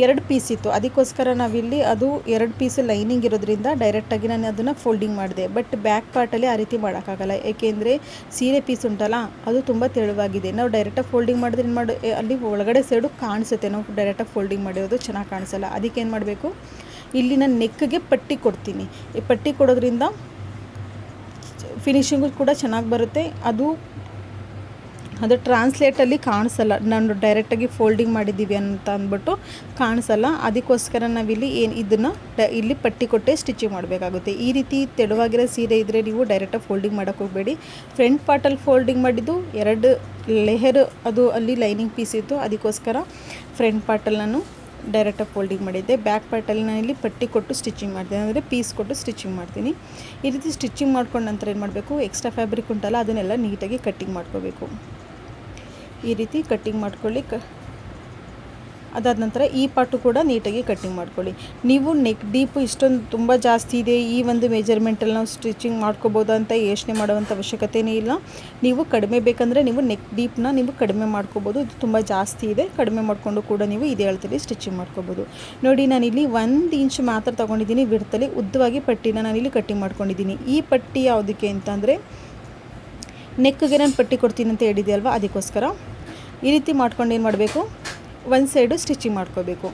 2 ಪೀಸ್ ಇತ್ತು. ಅದಕ್ಕೋಸ್ಕರ ನಾವಿಲ್ಲಿ ಅದು 2 ಪೀಸು ಲೈನಿಂಗ್ ಇರೋದ್ರಿಂದ ಡೈರೆಕ್ಟಾಗಿ ನಾನು ಅದನ್ನು ಫೋಲ್ಡಿಂಗ್ ಮಾಡಿದೆ. ಬಟ್ ಬ್ಯಾಕ್ ಪಾರ್ಟಲ್ಲಿ ಆ ರೀತಿ ಮಾಡೋಕ್ಕಾಗಲ್ಲ. ಏಕೆಂದರೆ ಸೀರೆ ಪೀಸ್ ಉಂಟಲ್ಲ ಅದು ತುಂಬ ತೆಳುವಾಗಿದೆ. ನಾವು ಡೈರೆಕ್ಟಾಗಿ ಫೋಲ್ಡಿಂಗ್ ಮಾಡಿದ್ರೆ ಅಲ್ಲಿ ಒಳಗಡೆ ಸೈಡು ಕಾಣಿಸುತ್ತೆ. ನಾವು ಡೈರೆಕ್ಟಾಗಿ ಫೋಲ್ಡಿಂಗ್ ಮಾಡಿರೋದು ಚೆನ್ನಾಗಿ ಕಾಣಿಸಲ್ಲ. ಅದಕ್ಕೆ ಏನು ಮಾಡಬೇಕು, ಇಲ್ಲಿ ನಾನು ನೆಕ್ಗೆ ಪಟ್ಟಿ ಕೊಡ್ತೀನಿ. ಈ ಪಟ್ಟಿ ಕೊಡೋದ್ರಿಂದ ಫಿನಿಶಿಂಗು ಕೂಡ ಚೆನ್ನಾಗಿ ಬರುತ್ತೆ. ಅದು ಟ್ರಾನ್ಸ್ಲೇಟಲ್ಲಿ ಕಾಣಿಸಲ್ಲ. ನಾನು ಡೈರೆಕ್ಟಾಗಿ ಫೋಲ್ಡಿಂಗ್ ಮಾಡಿದ್ದೀವಿ ಅಂತ ಅಂದ್ಬಿಟ್ಟು ಕಾಣಿಸಲ್ಲ. ಅದಕ್ಕೋಸ್ಕರ ನಾವಿಲ್ಲಿ ಇದನ್ನು ಇಲ್ಲಿ ಪಟ್ಟಿ ಕೊಟ್ಟೆ ಸ್ಟಿಚಿಂಗ್ ಮಾಡಬೇಕಾಗುತ್ತೆ. ಈ ರೀತಿ ತೆಳುವಾಗಿರೋ ಸೀರೆ ಇದ್ದರೆ ನೀವು ಡೈರೆಕ್ಟಾಗಿ ಫೋಲ್ಡಿಂಗ್ ಮಾಡೋಕ್ಕೆ ಹೋಗಬೇಡಿ. ಫ್ರಂಟ್ ಪಾರ್ಟಲ್ಲಿ ಫೋಲ್ಡಿಂಗ್ ಮಾಡಿದ್ದು 2 ಲೇಯರ್ ಅದು ಅಲ್ಲಿ ಲೈನಿಂಗ್ ಪೀಸ್ ಇತ್ತು. ಅದಕ್ಕೋಸ್ಕರ ಫ್ರಂಟ್ ಪಾರ್ಟಲ್ಲಿ ನಾನು ಡೈರೆಕ್ಟಾಗಿ ಫೋಲ್ಡಿಂಗ್ ಮಾಡಿದ್ದೆ. ಬ್ಯಾಕ್ ಪಾರ್ಟಲ್ಲಿ ನಾನಿಲ್ಲಿ ಪಟ್ಟಿ ಕೊಟ್ಟು ಸ್ಟಿಚಿಂಗ್ ಮಾಡ್ತೀನಿ, ಅಂದರೆ ಪೀಸ್ ಕೊಟ್ಟು ಸ್ಟಿಚಿಂಗ್ ಮಾಡ್ತೀನಿ. ಈ ರೀತಿ ಸ್ಟಿಚಿಂಗ್ ಮಾಡ್ಕೊಂಡ ನಂತರ ಏನು ಮಾಡಬೇಕು, ಎಕ್ಸ್ಟ್ರಾ ಫ್ಯಾಬ್ರಿಕ್ ಉಂಟಲ್ಲ ಅದನ್ನೆಲ್ಲ ನೀಟಾಗಿ ಕಟ್ಟಿಂಗ್ ಮಾಡ್ಕೋಬೇಕು. ಈ ರೀತಿ ಕಟ್ಟಿಂಗ್ ಮಾಡ್ಕೊಳ್ಳಿ. ಅದಾದ ನಂತರ ಈ ಪಾರ್ಟು ಕೂಡ ನೀಟಾಗಿ ಕಟ್ಟಿಂಗ್ ಮಾಡ್ಕೊಳ್ಳಿ. ನೀವು ನೆಕ್ ಡೀಪು ಇಷ್ಟೊಂದು ತುಂಬ ಜಾಸ್ತಿ ಇದೆ, ಈ ಒಂದು ಮೆಜರ್ಮೆಂಟಲ್ಲಿ ನಾವು ಸ್ಟಿಚಿಂಗ್ ಮಾಡ್ಕೋಬೋದು ಅಂತ ಯೋಚನೆ ಮಾಡುವಂಥ ಅವಶ್ಯಕತೆಯೇ ಇಲ್ಲ. ನೀವು ಕಡಿಮೆ ಬೇಕಂದರೆ ನೀವು ನೆಕ್ ಡೀಪ್ನ ನೀವು ಕಡಿಮೆ ಮಾಡ್ಕೋಬೋದು. ಇದು ತುಂಬ ಜಾಸ್ತಿ ಇದೆ, ಕಡಿಮೆ ಮಾಡಿಕೊಂಡು ಕೂಡ ನೀವು ಇದೇ ಅಳತೆಯಲ್ಲಿ ಸ್ಟಿಚಿಂಗ್ ಮಾಡ್ಕೋಬೋದು. ನೋಡಿ, ನಾನಿಲ್ಲಿ 1 ಇಂಚ್ ಮಾತ್ರ ತೊಗೊಂಡಿದ್ದೀನಿ. ವಿಡ್ತಲ್ಲಿ ಉದ್ದವಾಗಿ ಪಟ್ಟಿನ ನಾನಿಲ್ಲಿ ಕಟ್ಟಿಂಗ್ ಮಾಡ್ಕೊಂಡಿದ್ದೀನಿ. ಈ ಪಟ್ಟಿ ಯಾವುದಕ್ಕೆ ಅಂತಂದರೆ ನೆಕ್ಗೆ ನಾನು ಪಟ್ಟಿ ಕೊಡ್ತೀನಿ ಅಂತ ಹೇಳಿದೆ ಅಲ್ವಾ, ಅದಕ್ಕೋಸ್ಕರ ಈ ರೀತಿ ಮಾಡ್ಕೊಂಡು ಏನು ಮಾಡಬೇಕು, ಒಂದು ಸೈಡು ಸ್ಟಿಚಿಂಗ್ ಮಾಡ್ಕೋಬೇಕು.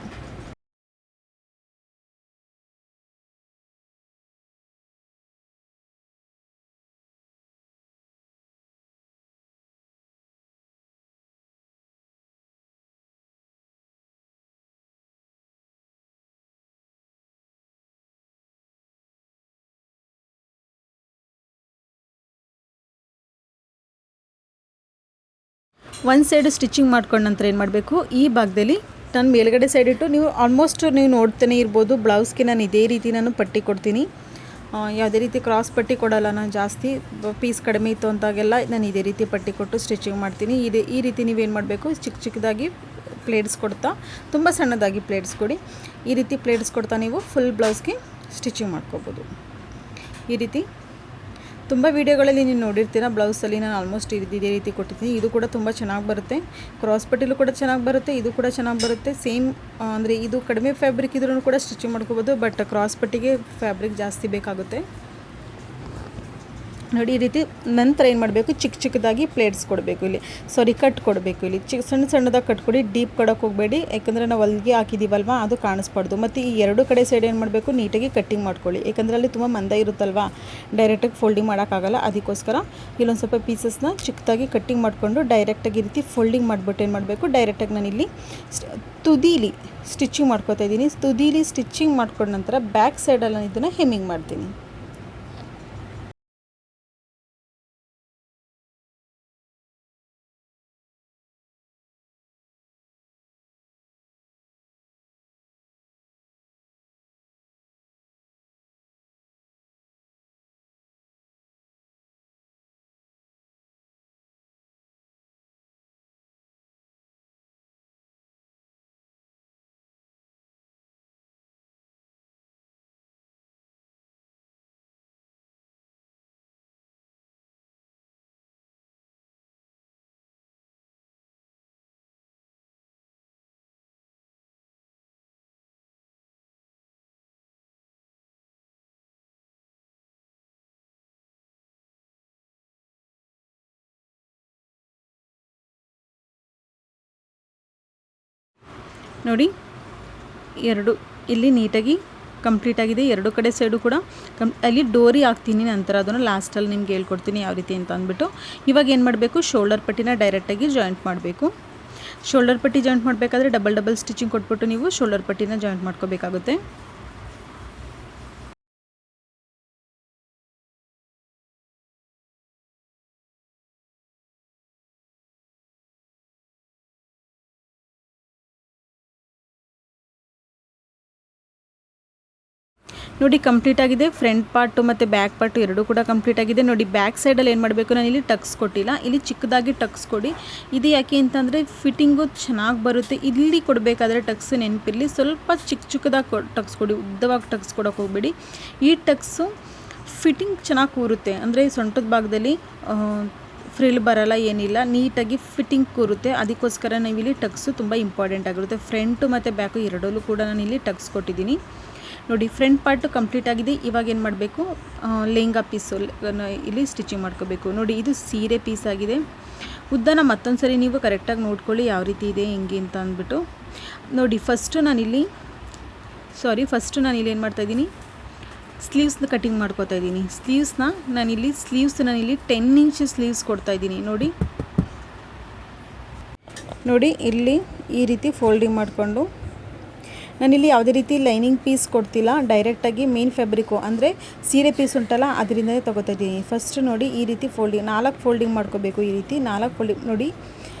ಒಂದು ಸೈಡು ಸ್ಟಿಚಿಂಗ್ ಮಾಡ್ಕೊಂಡ ನಂತರ ಏನು ಮಾಡಬೇಕು, ಈ ಭಾಗದಲ್ಲಿ ನಾನು ಮೇಲ್ಗಡೆ ಸೈಡ್ ಇಟ್ಟು ನೀವು ಆಲ್ಮೋಸ್ಟ್ ನೀವು ನೋಡ್ತಾನೆ ಇರ್ಬೋದು, ಬ್ಲೌಸ್ಗೆ ನಾನು ಇದೇ ರೀತಿ ನಾನು ಪಟ್ಟಿ ಕೊಡ್ತೀನಿ. ಯಾವುದೇ ರೀತಿ ಕ್ರಾಸ್ ಪಟ್ಟಿ ಕೊಡಲ್ಲ ನಾನು ಜಾಸ್ತಿ. ಪೀಸ್ ಕಡಿಮೆ ಇತ್ತು ಅಂತಾಗೆಲ್ಲ ನಾನು ಇದೇ ರೀತಿ ಪಟ್ಟಿ ಕೊಟ್ಟು ಸ್ಟಿಚಿಂಗ್ ಮಾಡ್ತೀನಿ. ಈ ರೀತಿ ನೀವೇನು ಮಾಡಬೇಕು, ಚಿಕ್ಕ ಚಿಕ್ಕದಾಗಿ ಪ್ಲೇಟ್ಸ್ ಕೊಡ್ತಾ, ತುಂಬ ಸಣ್ಣದಾಗಿ ಪ್ಲೇಟ್ಸ್ ಕೊಡಿ. ಈ ರೀತಿ ಪ್ಲೇಟ್ಸ್ ಕೊಡ್ತಾ ನೀವು ಫುಲ್ ಬ್ಲೌಸ್ಗೆ ಸ್ಟಿಚಿಂಗ್ ಮಾಡ್ಕೋಬೋದು. ಈ ರೀತಿ ತುಂಬ ವೀಡಿಯೋಗಳಲ್ಲಿ ನೀವು ನೋಡಿರ್ತೀರ. ಬ್ಲೌಸಲ್ಲಿ ನಾನು ಆಲ್ಮೋಸ್ಟ್ ಇದೇ ರೀತಿ ಕೊಟ್ಟಿದ್ದೀನಿ. ಇದು ಕೂಡ ತುಂಬ ಚೆನ್ನಾಗಿ ಬರುತ್ತೆ. ಕ್ರಾಸ್ ಪಟ್ಟಿಲೂ ಕೂಡ ಚೆನ್ನಾಗಿ ಬರುತ್ತೆ, ಇದು ಕೂಡ ಚೆನ್ನಾಗಿ ಬರುತ್ತೆ. ಸೇಮ್ ಅಂದರೆ ಇದು ಕಡಿಮೆ ಫ್ಯಾಬ್ರಿಕ್ ಇದ್ರೂ ಕೂಡ ಸ್ಟಿಚಿಂಗ್ ಮಾಡ್ಕೋಬೋದು, ಬಟ್ ಕ್ರಾಸ್ ಪಟ್ಟಿಗೆ ಫ್ಯಾಬ್ರಿಕ್ ಜಾಸ್ತಿ ಬೇಕಾಗುತ್ತೆ. ನೋಡಿ ಈ ರೀತಿ ನಂತರ ಏನು ಮಾಡಬೇಕು, ಚಿಕ್ಕ ಚಿಕ್ಕದಾಗಿ ಪ್ಲೇಟ್ಸ್ ಕೊಡಬೇಕು. ಇಲ್ಲಿ ಕಟ್ ಕೊಡಬೇಕು. ಇಲ್ಲಿ ಸಣ್ಣ ಸಣ್ಣದಾಗಿ ಕಟ್ ಕೊಡಿ, ಡೀಪ್ ಕೊಡೋಕೆ ಹೋಗಬೇಡಿ, ಯಾಕಂದರೆ ನಾವು ಹೊಲಿಗೆ ಹಾಕಿದ್ದೀವಲ್ವ ಅದು ಕಾಣಿಸ್ಬಾರ್ದು. ಮತ್ತು ಈ ಎರಡು ಕಡೆ ಸೈಡ್ ಏನು ಮಾಡಬೇಕು, ನೀಟಾಗಿ ಕಟ್ಟಿಂಗ್ ಮಾಡ್ಕೊಳ್ಳಿ. ಯಾಕಂದರೆ ಅಲ್ಲಿ ತುಂಬ ಮಂದ ಇರುತ್ತಲ್ವ, ಡೈರೆಕ್ಟಾಗಿ ಫೋಲ್ಡಿಂಗ್ ಮಾಡೋಕ್ಕಾಗಲ್ಲ. ಅದಕ್ಕೋಸ್ಕರ ಇಲ್ಲೊಂದು ಸ್ವಲ್ಪ ಪೀಸಸ್ನ ಚಿಕ್ಕದಾಗಿ ಕಟ್ಟಿಂಗ್ ಮಾಡಿಕೊಂಡು ಡೈರೆಕ್ಟಾಗಿ ಈ ರೀತಿ ಫೋಲ್ಡಿಂಗ್ ಮಾಡಿಬಿಟ್ಟು ಏನು ಮಾಡಬೇಕು, ಡೈರೆಕ್ಟಾಗಿ ನಾನಿಲ್ಲಿ ತುದೀಲಿ ಸ್ಟಿಚಿಂಗ್ ಮಾಡ್ಕೋತಾ ಇದ್ದೀನಿ. ತುದೀಲಿ ಸ್ಟಿಚಿಂಗ್ ಮಾಡ್ಕೊಂಡ ನಂತರ ಬ್ಯಾಕ್ ಸೈಡಲ್ಲಿ ನಾನು ಇದನ್ನು ಹೆಮ್ಮಿಂಗ್ ಮಾಡ್ತೀನಿ. ನೋಡಿ ಇಲ್ಲಿ ನೀಟಾಗಿ ಕಂಪ್ಲೀಟ್ ಆಗಿದೆ. ಎರಡು ಕಡೆ ಸೈಡು ಕೂಡ ಅಲ್ಲಿ ಡೋರಿ ಹಾಕ್ತೀನಿ. ನಂತರ ಅದನ್ನು ಲಾಸ್ಟಲ್ಲಿ ನಿಮ್ಗೆ ಹೇಳ್ಕೊಡ್ತೀನಿ ಯಾವ ರೀತಿ ಅಂತ ಅಂದ್ಬಿಟ್ಟು. ಇವಾಗ ಏನು ಮಾಡಬೇಕು, ಶೋಲ್ಡರ್ ಪಟ್ಟಿನ ಡೈರೆಕ್ಟಾಗಿ ಜಾಯಿಂಟ್ ಮಾಡಬೇಕು. ಶೋಲ್ಡರ್ ಪಟ್ಟಿ ಜಾಯಿಂಟ್ ಮಾಡಬೇಕಾದ್ರೆ ಡಬಲ್ ಸ್ಟಿಚಿಂಗ್ ಕೊಟ್ಬಿಟ್ಟು ನೀವು ಶೋಲ್ಡರ್ ಪಟ್ಟಿನ ಜಾಯಿಂಟ್ ಮಾಡ್ಕೋಬೇಕಾಗುತ್ತೆ. ನೋಡಿ ಕಂಪ್ಲೀಟ್ ಆಗಿದೆ. ಫ್ರಂಟ್ ಪಾರ್ಟು ಮತ್ತು ಬ್ಯಾಕ್ ಪಾರ್ಟು ಎರಡೂ ಕೂಡ ಕಂಪ್ಲೀಟ್ ಆಗಿದೆ. ನೋಡಿ ಬ್ಯಾಕ್ ಸೈಡಲ್ಲಿ ಏನು ಮಾಡಬೇಕು, ನಾನು ಇಲ್ಲಿ ಟಕ್ಸ್ ಕೊಟ್ಟಿಲ್ಲ, ಇಲ್ಲಿ ಚಿಕ್ಕದಾಗಿ ಟಕ್ಸ್ ಕೊಡಿ. ಇದು ಯಾಕೆ ಅಂತಂದರೆ ಫಿಟ್ಟಿಂಗು ಚೆನ್ನಾಗಿ ಬರುತ್ತೆ. ಇಲ್ಲಿ ಕೊಡಬೇಕಾದ್ರೆ ಟಕ್ಸ್ ನೆನಪಿರಲಿ, ಸ್ವಲ್ಪ ಚಿಕ್ಕದಾಗಿ ಟಕ್ಸ್ ಕೊಡಿ, ಉದ್ದವಾಗಿ ಟಕ್ಸ್ ಕೊಡೋಕೆ ಹೋಗಬೇಡಿ. ಈ ಟಕ್ಸು ಫಿಟ್ಟಿಂಗ್ ಚೆನ್ನಾಗಿ ಕೂರುತ್ತೆ, ಅಂದರೆ ಸೊಂಟದ ಭಾಗದಲ್ಲಿ ಫ್ರಿಲ್ ಬರಲ್ಲ, ಏನಿಲ್ಲ, ನೀಟಾಗಿ ಫಿಟ್ಟಿಂಗ್ ಕೂರುತ್ತೆ. ಅದಕ್ಕೋಸ್ಕರ ನಾವಿಲ್ಲಿ ಟಕ್ಸು ತುಂಬ ಇಂಪಾರ್ಟೆಂಟ್ ಆಗಿರುತ್ತೆ. ಫ್ರಂಟು ಮತ್ತು ಬ್ಯಾಕು ಎರಡಲ್ಲೂ ಕೂಡ ನಾನು ಇಲ್ಲಿ ಟಕ್ಸ್ ಕೊಟ್ಟಿದ್ದೀನಿ. ನೋಡಿ ಫ್ರಂಟ್ ಪಾರ್ಟು ಕಂಪ್ಲೀಟ್ ಆಗಿದೆ. ಇವಾಗ ಏನು ಮಾಡಬೇಕು, ಲೆಹಂಗಾ ಪೀಸು ಇಲ್ಲಿ ಸ್ಟಿಚಿಂಗ್ ಮಾಡ್ಕೋಬೇಕು. ನೋಡಿ ಇದು ಸೀರೆ ಪೀಸ್ ಆಗಿದೆ. ಉದ್ದನ ಮತ್ತೊಂದು ಸರಿ ನೀವು ಕರೆಕ್ಟಾಗಿ ನೋಡ್ಕೊಳ್ಳಿ ಯಾವ ರೀತಿ ಇದೆ ಹೆಂಗೆ ಅಂತ ಅಂದ್ಬಿಟ್ಟು. ನೋಡಿ ಫಸ್ಟು ನಾನಿಲ್ಲಿ ಏನು ಮಾಡ್ತಾಯಿದ್ದೀನಿ, ಸ್ಲೀವ್ಸ್ನ ಕಟಿಂಗ್ ಮಾಡ್ಕೋತಾ ಇದ್ದೀನಿ. ನಾನಿಲ್ಲಿ 10 ಇಂಚ್ ಸ್ಲೀವ್ಸ್ ಕೊಡ್ತಾಯಿದ್ದೀನಿ. ನೋಡಿ ಇಲ್ಲಿ ಈ ರೀತಿ ಫೋಲ್ಡಿಂಗ್ ಮಾಡಿಕೊಂಡು, ನಾನಿಲ್ಲಿ ಯಾವುದೇ ರೀತಿ ಲೈನಿಂಗ್ ಪೀಸ್ ಕೊಡ್ತಿಲ್ಲ, ಡೈರೆಕ್ಟಾಗಿ ಮೇನ್ ಫ್ಯಾಬ್ರಿಕ್ಕು ಅಂದರೆ ಸೀರೆ ಪೀಸ್ ಉಂಟಲ್ಲ ಅದರಿಂದಲೇ ತೊಗೋತಾ ಇದ್ದೀನಿ. ಫಸ್ಟ್ ನೋಡಿ ಈ ರೀತಿ 4 ಫೋಲ್ಡಿಂಗ್ ಮಾಡ್ಕೋಬೇಕು. ಈ ರೀತಿ 4 ಫೋಲ್ಡಿಂಗ್ ನೋಡಿ,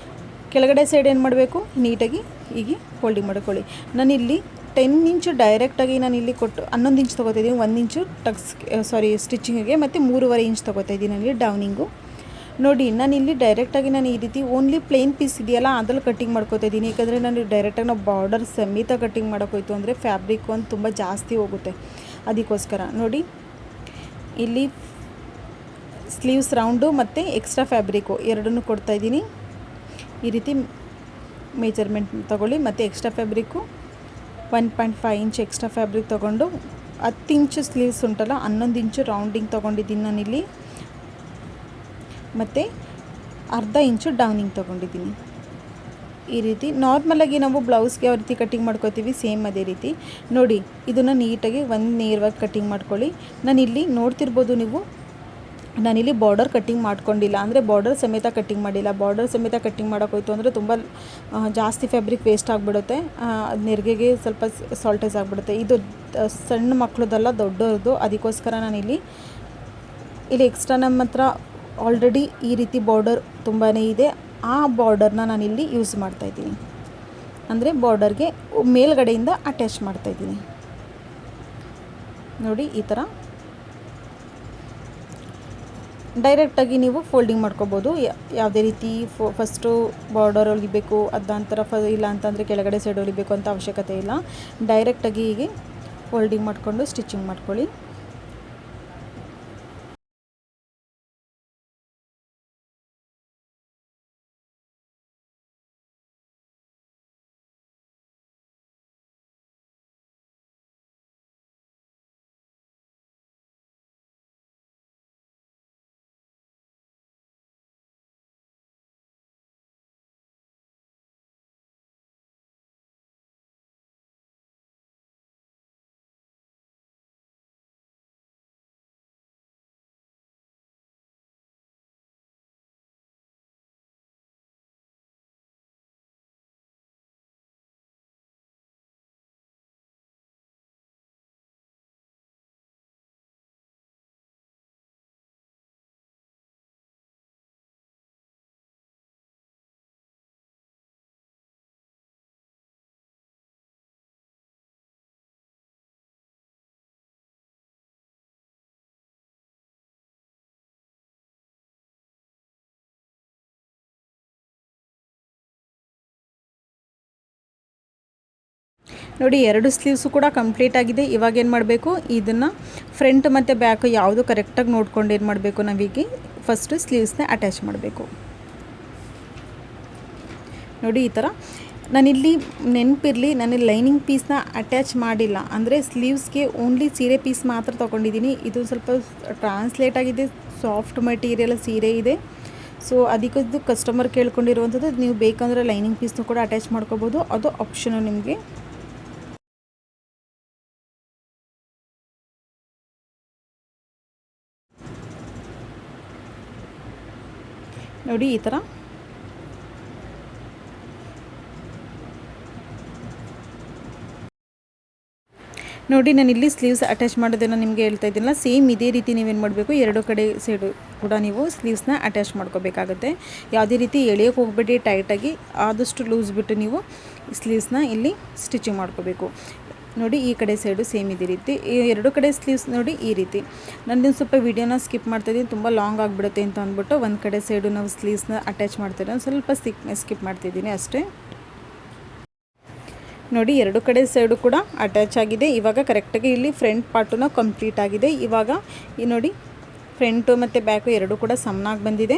ಕೆಳಗಡೆ ಸೈಡ್ ಏನು ಮಾಡಬೇಕು, ನೀಟಾಗಿ ಹೀಗೆ ಫೋಲ್ಡಿಂಗ್ ಮಾಡ್ಕೊಳ್ಳಿ. ನಾನಿಲ್ಲಿ 10 ಇಂಚು ಡೈರೆಕ್ಟಾಗಿ ನಾನಿಲ್ಲಿ ಕೊಟ್ಟು 11 ಇಂಚ್ ತೊಗೋತಾ ಇದ್ದೀನಿ. 1 ಇಂಚು ಸ್ಟಿಚಿಂಗಿಗೆ ಮತ್ತು 3.5 ಇಂಚ್ ತೊಗೋತಾ ಇದ್ದೀನಿ ನಾನಿಲ್ಲಿ ಡೌನಿಂಗು. ನೋಡಿ ನಾನಿಲ್ಲಿ ಡೈರೆಕ್ಟಾಗಿ ಈ ರೀತಿ ಓನ್ಲಿ ಪ್ಲೇನ್ ಪೀಸ್ ಇದೆಯಲ್ಲ ಅದ್ರಲ್ಲಿ ಕಟ್ಟಿಂಗ್ ಮಾಡ್ಕೋತಾ ಇದ್ದೀನಿ. ಯಾಕಂದರೆ ನಾನು ಡೈರೆಕ್ಟಾಗಿ ನಾವು ಬಾರ್ಡರ್ ಸಮೇತ ಕಟ್ಟಿಂಗ್ ಮಾಡೋಕ್ಕೋಯ್ತು ಅಂದರೆ ಫ್ಯಾಬ್ರಿಕ್ ಒಂದು ತುಂಬ ಜಾಸ್ತಿ ಹೋಗುತ್ತೆ. ಅದಕ್ಕೋಸ್ಕರ ನೋಡಿ ಇಲ್ಲಿ ಸ್ಲೀವ್ಸ್ ರೌಂಡು ಮತ್ತು ಎಕ್ಸ್ಟ್ರಾ ಫ್ಯಾಬ್ರಿಕ್ಕು ಎರಡನ್ನೂ ಕೊಡ್ತಾಯಿದ್ದೀನಿ. ಈ ರೀತಿ ಮೆಜರ್ಮೆಂಟ್ ತೊಗೊಳ್ಳಿ. ಮತ್ತು extra fabric 1.5 inch extra fabric ತೊಗೊಂಡು 10 ಇಂಚು ಸ್ಲೀವ್ಸ್ ಉಂಟಲ್ಲ 11 ಇಂಚು ರೌಂಡಿಂಗ್ ತೊಗೊಂಡಿದ್ದೀನಿ ನಾನಿಲ್ಲಿ. ಮತ್ತು ಅರ್ಧ ಇಂಚು ಡೌನಿಂಗ್ ತೊಗೊಂಡಿದ್ದೀನಿ. ಈ ರೀತಿ ನಾರ್ಮಲಾಗಿ ನಾವು ಬ್ಲೌಸ್ಗೆ ಯಾವ ರೀತಿ ಕಟ್ಟಿಂಗ್ ಮಾಡ್ಕೋತೀವಿ ಸೇಮ್ ಅದೇ ರೀತಿ ನೋಡಿ ಇದನ್ನು ನೀಟಾಗಿ ನೇರವಾಗಿ ಕಟ್ಟಿಂಗ್ ಮಾಡ್ಕೊಳ್ಳಿ. ನಾನಿಲ್ಲಿ ನೋಡ್ತಿರ್ಬೋದು ನೀವು, ನಾನಿಲ್ಲಿ ಬಾರ್ಡರ್ ಕಟ್ಟಿಂಗ್ ಮಾಡ್ಕೊಂಡಿಲ್ಲ, ಅಂದರೆ ಬಾರ್ಡರ್ ಸಮೇತ ಕಟ್ಟಿಂಗ್ ಮಾಡಿಲ್ಲ. ಬಾರ್ಡರ್ ಸಮೇತ ಕಟ್ಟಿಂಗ್ ಮಾಡೋಕ್ಕೋಯ್ತು ಅಂದರೆ ತುಂಬ ಜಾಸ್ತಿ ಫ್ಯಾಬ್ರಿಕ್ ವೇಸ್ಟ್ ಆಗಿಬಿಡುತ್ತೆ, ನೆರಿಗೆಗೆ ಸ್ವಲ್ಪ ಸಾಲ್ಟೇಜ್ ಆಗಿಬಿಡುತ್ತೆ. ಇದು ಸಣ್ಣ ಮಕ್ಕಳದಲ್ಲ ದೊಡ್ಡವ್ರದ್ದು. ಅದಕ್ಕೋಸ್ಕರ ನಾನಿಲ್ಲಿ ಎಕ್ಸ್ಟ್ರಾ ನಮ್ಮ ಹತ್ರ ಆಲ್ರೆಡಿ ಈ ರೀತಿ ಬಾರ್ಡರ್ ತುಂಬಾ ಇದೆ, ಆ ಬಾರ್ಡರ್ನ ನಾನಿಲ್ಲಿ ಯೂಸ್ ಮಾಡ್ತಾಯಿದ್ದೀನಿ. ಅಂದರೆ ಬಾರ್ಡರ್ಗೆ ಮೇಲ್ಗಡೆಯಿಂದ ಅಟ್ಯಾಚ್ ಮಾಡ್ತಾಯಿದ್ದೀನಿ ನೋಡಿ. ಈ ಥರ ಡೈರೆಕ್ಟಾಗಿ ನೀವು ಫೋಲ್ಡಿಂಗ್ ಮಾಡ್ಕೋಬೋದು. ಯಾವುದೇ ರೀತಿ ಫಸ್ಟು ಬಾರ್ಡರ್ ಹೊಲಿಬೇಕು ಅದಂತರ ಇಲ್ಲ ಅಂತಂದರೆ ಕೆಳಗಡೆ ಸೈಡ್ ಹೊಲಿಬೇಕು ಅಂತ ಅವಶ್ಯಕತೆ ಇಲ್ಲ. ಡೈರೆಕ್ಟಾಗಿ ಹೀಗೆ ಫೋಲ್ಡಿಂಗ್ ಮಾಡಿಕೊಂಡು ಸ್ಟಿಚಿಂಗ್ ಮಾಡ್ಕೊಳ್ಳಿ. ನೋಡಿ 2 ಸ್ಲೀವ್ಸು ಕೂಡ ಕಂಪ್ಲೀಟ್ ಆಗಿದೆ. ಇವಾಗ ಏನು ಮಾಡಬೇಕು, ಇದನ್ನು ಫ್ರಂಟ್ ಮತ್ತು ಬ್ಯಾಕ್ ಯಾವುದು ಕರೆಕ್ಟಾಗಿ ನೋಡ್ಕೊಂಡು ಏನು ಮಾಡಬೇಕು, ನಾವೀಗ ಫಸ್ಟು ಸ್ಲೀವ್ಸ್ನ ಅಟ್ಯಾಚ್ ಮಾಡಬೇಕು. ನೋಡಿ ಈ ಥರ. ನಾನಿಲ್ಲಿ ನೆನಪಿರಲಿ, ನಾನು ಲೈನಿಂಗ್ ಪೀಸ್ನ ಅಟ್ಯಾಚ್ ಮಾಡಿಲ್ಲ, ಅಂದರೆ ಸ್ಲೀವ್ಸ್ಗೆ ಓನ್ಲಿ ಸೀರೆ ಪೀಸ್ ಮಾತ್ರ ತೊಗೊಂಡಿದ್ದೀನಿ. ಇದು ಸ್ವಲ್ಪ ಟ್ರಾನ್ಸ್ಲೇಟ್ ಆಗಿದೆ, ಸಾಫ್ಟ್ ಮೆಟೀರಿಯಲ್ ಸೀರೆ ಇದೆ. ಸೊ ಅದಕ್ಕದು ಕಸ್ಟಮರ್ ಕೇಳ್ಕೊಂಡಿರುವಂಥದ್ದು. ನೀವು ಬೇಕಂದರೆ ಲೈನಿಂಗ್ ಪೀಸ್ನೂ ಕೂಡ ಅಟ್ಯಾಚ್ ಮಾಡ್ಕೋಬೋದು, ಅದು ಆಪ್ಷನು ನಿಮಗೆ. ನೋಡಿ ಈ ಥರ. ನೋಡಿ ನಾನಿಲ್ಲಿ ಸ್ಲೀವ್ಸ್ ಅಟ್ಯಾಚ್ ಮಾಡೋದನ್ನು ನಿಮಗೆ ಹೇಳ್ತಾ ಇದ್ದೀನಲ್ಲ, ಸೇಮ್ ಇದೇ ರೀತಿ ನೀವೇನು ಮಾಡಬೇಕು, 2 ಕಡೆ ಸೈಡು ಕೂಡ ನೀವು ಸ್ಲೀವ್ಸ್ನ ಅಟ್ಯಾಚ್ ಮಾಡ್ಕೋಬೇಕಾಗುತ್ತೆ. ಯಾವುದೇ ರೀತಿ ಎಳೆಯೋಕ್ಕೆ ಹೋಗ್ಬೇಡಿ, ಟೈಟಾಗಿ ಆದಷ್ಟು ಲೂಸ್ ಬಿಟ್ಟು ನೀವು ಸ್ಲೀವ್ಸ್ನ ಇಲ್ಲಿ ಸ್ಟಿಚಿಂಗ್ ಮಾಡ್ಕೋಬೇಕು. ನೋಡಿ ಈ ಕಡೆ ಸೈಡು ಸೇಮ್ ಇದೇ ರೀತಿ, ಈ 2 ಕಡೆ ಸ್ಲೀವ್ಸ್ ನೋಡಿ ಈ ರೀತಿ. ನಾನು ಸ್ವಲ್ಪ ವೀಡಿಯೋನ ಸ್ಕಿಪ್ ಮಾಡ್ತಾಯಿದ್ದೀನಿ, ತುಂಬ ಲಾಂಗ್ ಆಗಿಬಿಡುತ್ತೆ ಅಂತ ಅಂದ್ಬಿಟ್ಟು ಒಂದು ಕಡೆ ಸೈಡು ನಾವು ಸ್ಲೀವ್ಸ್ನ ಅಟ್ಯಾಚ್ ಮಾಡ್ತಿದ್ದೀವಿ, ಸ್ವಲ್ಪ ಸ್ಕಿಪ್ ಮಾಡ್ತಿದ್ದೀನಿ ಅಷ್ಟೇ. ನೋಡಿ 2 ಕಡೆ ಸೈಡು ಕೂಡ ಅಟ್ಯಾಚ್ ಆಗಿದೆ. ಇವಾಗ ಕರೆಕ್ಟಾಗಿ ಇಲ್ಲಿ ಫ್ರಂಟ್ ಪಾರ್ಟು ಕಂಪ್ಲೀಟ್ ಆಗಿದೆ. ಇವಾಗ ಈ ನೋಡಿ ಫ್ರಂಟು ಮತ್ತು ಬ್ಯಾಕು 2 ಕೂಡ ಸಮನಾಗಿ ಬಂದಿದೆ.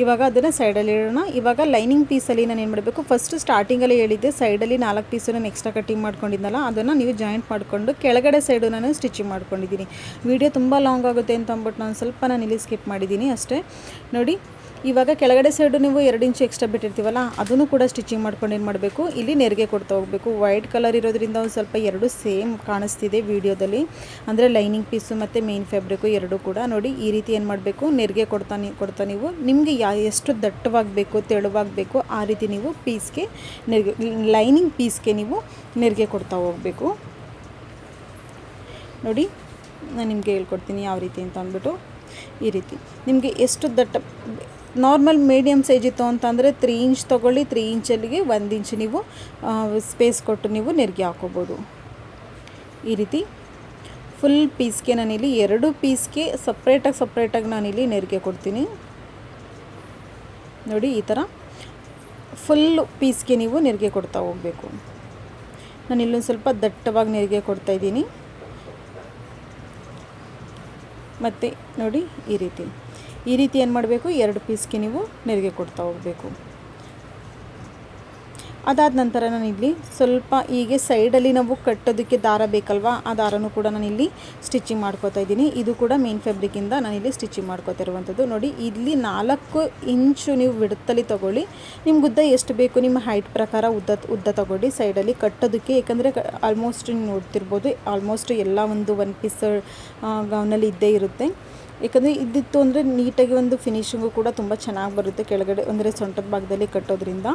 ಇವಾಗ ಅದನ್ನು ಸೈಡಲ್ಲಿ ಇಡೋಣ. ಇವಾಗ ಲೈನಿಂಗ್ ಪೀಸಲ್ಲಿ ನಾನು ಏನು ಮಾಡಬೇಕು, ಫಸ್ಟ್ ಸ್ಟಾರ್ಟಿಂಗಲ್ಲಿ ಹೇಳಿದ್ದೆ ಸೈಡಲ್ಲಿ 4 ಪೀಸು ನಾನು ಎಕ್ಸ್ಟ್ರಾ ಕಟ್ಟಿಂಗ್ ಮಾಡ್ಕೊಂಡಿದ್ದಲ್ಲ, ಅದನ್ನು ನೀವು ಜಾಯಿಂಟ್ ಮಾಡಿಕೊಂಡು ಕೆಳಗಡೆ ಸೈಡು ನಾನು ಸ್ಟಿಚಿಂಗ್ ಮಾಡ್ಕೊಂಡಿದ್ದೀನಿ. ವಿಡಿಯೋ ತುಂಬ ಲಾಂಗ್ ಆಗುತ್ತೆ ಅಂತ ಅಂದ್ಬಿಟ್ಟು ನಾನು ಇಲ್ಲಿ ಸ್ಕಿಪ್ ಮಾಡಿದ್ದೀನಿ ಅಷ್ಟೇ. ನೋಡಿ ಇವಾಗ ಕೆಳಗಡೆ ಸೈಡು ನೀವು 2 ಇಂಚು ಎಕ್ಸ್ಟ್ರಾ ಬಿಟ್ಟಿರ್ತೀವಲ್ಲ, ಅದನ್ನು ಕೂಡ ಸ್ಟಿಚಿಂಗ್ ಮಾಡ್ಕೊಂಡು ಏನು ಮಾಡಬೇಕು, ಇಲ್ಲಿ ನೆರಿಗೆ ಕೊಡ್ತಾ ಹೋಗಬೇಕು. ವೈಟ್ ಕಲರ್ ಇರೋದ್ರಿಂದ ಒಂದು ಸ್ವಲ್ಪ 2 ಸೇಮ್ ಕಾಣಿಸ್ತಿದೆ ವಿಡಿಯೋದಲ್ಲಿ, ಅಂದರೆ ಲೈನಿಂಗ್ ಪೀಸು ಮತ್ತು ಮೇನ್ ಫ್ಯಾಬ್ರಿಕ್ಕು 2 ಕೂಡ. ನೋಡಿ ಈ ರೀತಿ ಏನು ಮಾಡಬೇಕು, ನೆರಿಗೆ ಕೊಡ್ತಾ ನೀವು ನಿಮಗೆ ಎಷ್ಟು ದಟ್ಟವಾಗಬೇಕು, ತೆಳುವಾಗಬೇಕು ಆ ರೀತಿ ನೀವು ಪೀಸ್ಗೆ ಲೈನಿಂಗ್ ಪೀಸ್ಗೆ ನೀವು ನೆರಿಗೆ ಕೊಡ್ತಾ ಹೋಗಬೇಕು. ನೋಡಿ ನಾನು ನಿಮಗೆ ಹೇಳ್ಕೊಡ್ತೀನಿ ಯಾವ ರೀತಿ ಅಂತ ಅಂದ್ಬಿಟ್ಟು. ಈ ರೀತಿ ನಿಮಗೆ ಎಷ್ಟು ದಟ್ಟ, ನಾರ್ಮಲ್ ಮೀಡಿಯಮ್ ಸೈಜ್ ಇತ್ತು ಅಂತಂದರೆ 3 ಇಂಚ್ ತೊಗೊಳ್ಳಿ, 3 ಇಂಚಲ್ಲಿಗೆ 1 ಇಂಚ್ ನೀವು ಸ್ಪೇಸ್ ಕೊಟ್ಟು ನೀವು ನೆರಿಗೆ ಹಾಕೋಬೋದು. ಈ ರೀತಿ ಫುಲ್ ಪೀಸ್ಗೆ ನಾನಿಲ್ಲಿ 2 ಪೀಸ್ಗೆ ಸಪ್ರೇಟಾಗಿ ನಾನಿಲ್ಲಿ ನೆರಿಗೆ ಕೊಡ್ತೀನಿ. ನೋಡಿ ಈ ಥರ ಫುಲ್ ಪೀಸ್ಗೆ ನೀವು ನೆರಿಗೆ ಕೊಡ್ತಾ ಹೋಗಬೇಕು. ನಾನು ಇಲ್ಲೊಂದು ಸ್ವಲ್ಪ ದಟ್ಟವಾಗಿ ನೆರಿಗೆ ಕೊಡ್ತಾಯಿದ್ದೀನಿ. ಮತ್ತು ನೋಡಿ ಈ ರೀತಿ ಏನು ಮಾಡಬೇಕು, 2 ಪೀಸ್ಗೆ ನೀವು ನೆರಿಗೆ ಕೊಡ್ತಾ ಹೋಗಬೇಕು. ಅದಾದ ನಂತರ ನಾನಿಲ್ಲಿ ಸ್ವಲ್ಪ ಹೀಗೆ ಸೈಡಲ್ಲಿ ನಾವು ಕಟ್ಟೋದಕ್ಕೆ ದಾರ ಬೇಕಲ್ವಾ, ಆ ದಾರನೂ ಕೂಡ ನಾನಿಲ್ಲಿ ಸ್ಟಿಚಿಂಗ್ ಮಾಡ್ಕೋತಾ ಇದ್ದೀನಿ. ಇದು ಕೂಡ ಮೇನ್ ಫ್ಯಾಬ್ರಿಕ್ಕಿಂದ ನಾನಿಲ್ಲಿ ಸ್ಟಿಚಿಂಗ್ ಮಾಡ್ಕೋತಾ ಇರುವಂಥದ್ದು. ನೋಡಿ ಇಲ್ಲಿ 4 ಇಂಚು ನೀವು ವಿಡ್ತಲ್ಲಿ ತೊಗೊಳ್ಳಿ. ನಿಮ್ಗೆ ಉದ್ದ ಎಷ್ಟು ಬೇಕು ನಿಮ್ಮ ಹೈಟ್ ಪ್ರಕಾರ ಉದ್ದ ತೊಗೊಳ್ಳಿ ಸೈಡಲ್ಲಿ ಕಟ್ಟೋದಕ್ಕೆ. ಯಾಕಂದರೆ ಆಲ್ಮೋಸ್ಟ್ ನೀವು ನೋಡ್ತಿರ್ಬೋದು, ಆಲ್ಮೋಸ್ಟ್ ಎಲ್ಲ ಒಂದು ಪೀಸ್ ಗೌನಲ್ಲಿ ಇದ್ದೇ ಇರುತ್ತೆ. ಯಾಕಂದರೆ ಇದ್ದಿತ್ತು ಅಂದರೆ ನೀಟಾಗಿ ಒಂದು ಫಿನಿಶಿಂಗು ಕೂಡ ತುಂಬ ಚೆನ್ನಾಗಿ ಬರುತ್ತೆ ಕೆಳಗಡೆ, ಅಂದರೆ ಸೊಂಟದ ಭಾಗದಲ್ಲಿ ಕಟ್ಟೋದ್ರಿಂದ.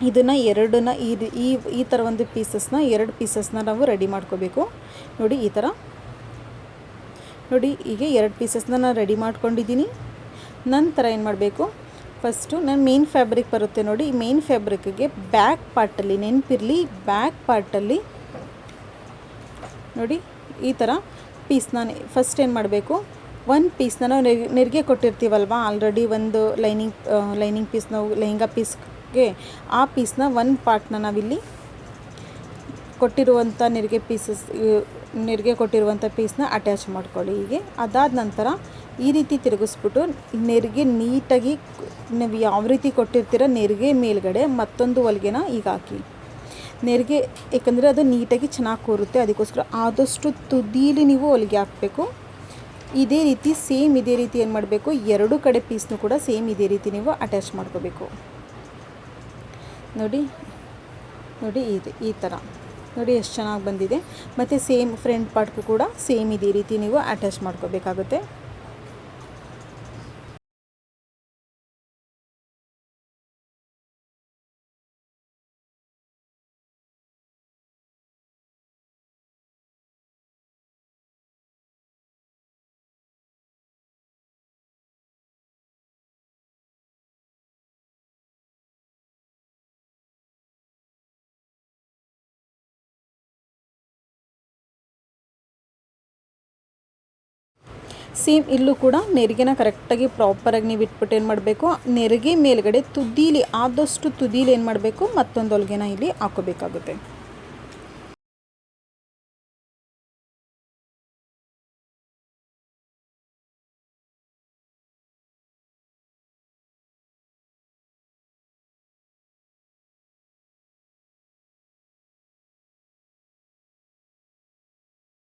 ಇದನ್ನು ಈ ಥರ ಒಂದು ಪೀಸಸ್ನ 2 ಪೀಸಸ್ನ ನಾವು ರೆಡಿ ಮಾಡ್ಕೋಬೇಕು. ನೋಡಿ ಈ ಥರ. ನೋಡಿ ಹೀಗೆ 2 ಪೀಸಸ್ನ ನಾನು ರೆಡಿ ಮಾಡ್ಕೊಂಡಿದ್ದೀನಿ. ನಂತರ ಏನು ಮಾಡಬೇಕು, ಫಸ್ಟು ನಾನು ಮೇನ್ ಫ್ಯಾಬ್ರಿಕ್ ಬರುತ್ತೆ ನೋಡಿ, ಈ ಮೇನ್ ಫ್ಯಾಬ್ರಿಕ್ಗೆ ಬ್ಯಾಕ್ ಪಾರ್ಟಲ್ಲಿ ನೆನಪಿರಲಿ, ಬ್ಯಾಕ್ ಪಾರ್ಟಲ್ಲಿ ನೋಡಿ ಈ ಥರ ಪೀಸ್ನ ಫಸ್ಟ್ ಏನು ಮಾಡಬೇಕು, ಒಂದು ಪೀಸ್ನ ನಾವು ನೆರಿಗೆ ಕೊಟ್ಟಿರ್ತೀವಲ್ವ ಆಲ್ರೆಡಿ, ಒಂದು ಲೈನಿಂಗ್ ಪೀಸ್ ನಾವು ಲೆಹಂಗಾ ಪೀಸ್ಗೆ, ಆ ಪೀಸ್ನ ಒಂದು ಪಾರ್ಟ್ನ ನಾವಿಲ್ಲಿ ಕೊಟ್ಟಿರುವಂಥ ನೆರಿಗೆ ಕೊಟ್ಟಿರುವಂಥ ಪೀಸ್ನ ಅಟ್ಯಾಚ್ ಮಾಡ್ಕೊಳ್ಳಿ ಹೀಗೆ. ಅದಾದ ನಂತರ ಈ ರೀತಿ ತಿರುಗಿಸ್ಬಿಟ್ಟು ನೆರಿಗೆ ನೀಟಾಗಿ ನೀವು ಯಾವ ರೀತಿ ಕೊಟ್ಟಿರ್ತೀರ ನೆರಿಗೆ ಮೇಲ್ಗಡೆ ಮತ್ತೊಂದು ಹೊಲಿಗೆನ ಈಗ ಹಾಕಿ. ನೆರಿಗೆ ಏಕೆಂದರೆ ಅದು ನೀಟಾಗಿ ಚೆನ್ನಾಗಿ ಕೂರುತ್ತೆ, ಅದಕ್ಕೋಸ್ಕರ ಆದಷ್ಟು ತುದೀಲಿ ನೀವು ಹೊಲಿಗೆ ಹಾಕಬೇಕು. ಇದೇ ರೀತಿ ಸೇಮ್ ಇದೇ ರೀತಿ ಏನು ಮಾಡಬೇಕು, ಎರಡು ಕಡೆ ಪೀಸ್ನು ಕೂಡ ಸೇಮ್ ಇದೇ ರೀತಿ ನೀವು ಅಟ್ಯಾಚ್ ಮಾಡ್ಕೋಬೇಕು. ನೋಡಿ ಇದೆ ಈ ಥರ ನೋಡಿ ಎಷ್ಟು ಚೆನ್ನಾಗಿ ಬಂದಿದೆ. ಮತ್ತು ಸೇಮ್ ಫ್ರಂಟ್ ಪಾರ್ಟ್ಗೂ ಕೂಡ ಸೇಮ್ ಇದೇ ರೀತಿ ನೀವು ಅಟ್ಯಾಚ್ ಮಾಡ್ಕೋಬೇಕಾಗುತ್ತೆ. ಸೇಮ್ ಇಲ್ಲೂ ಕೂಡ ನೆರಿಗೆನ ಕರೆಕ್ಟಾಗಿ ಪ್ರಾಪರಾಗಿ ನೀವು ಇಟ್ಬಿಟ್ಟು ಏನು ಮಾಡಬೇಕು, ನೆರಿಗೆ ಮೇಲ್ಗಡೆ ತುದೀಲಿ ಆದಷ್ಟು ತುದೀಲಿ ಏನು ಮಾಡಬೇಕು, ಮತ್ತೊಂದು ಹೊಲಿಗೆನ ಇಲ್ಲಿ ಹಾಕೋಬೇಕಾಗುತ್ತೆ.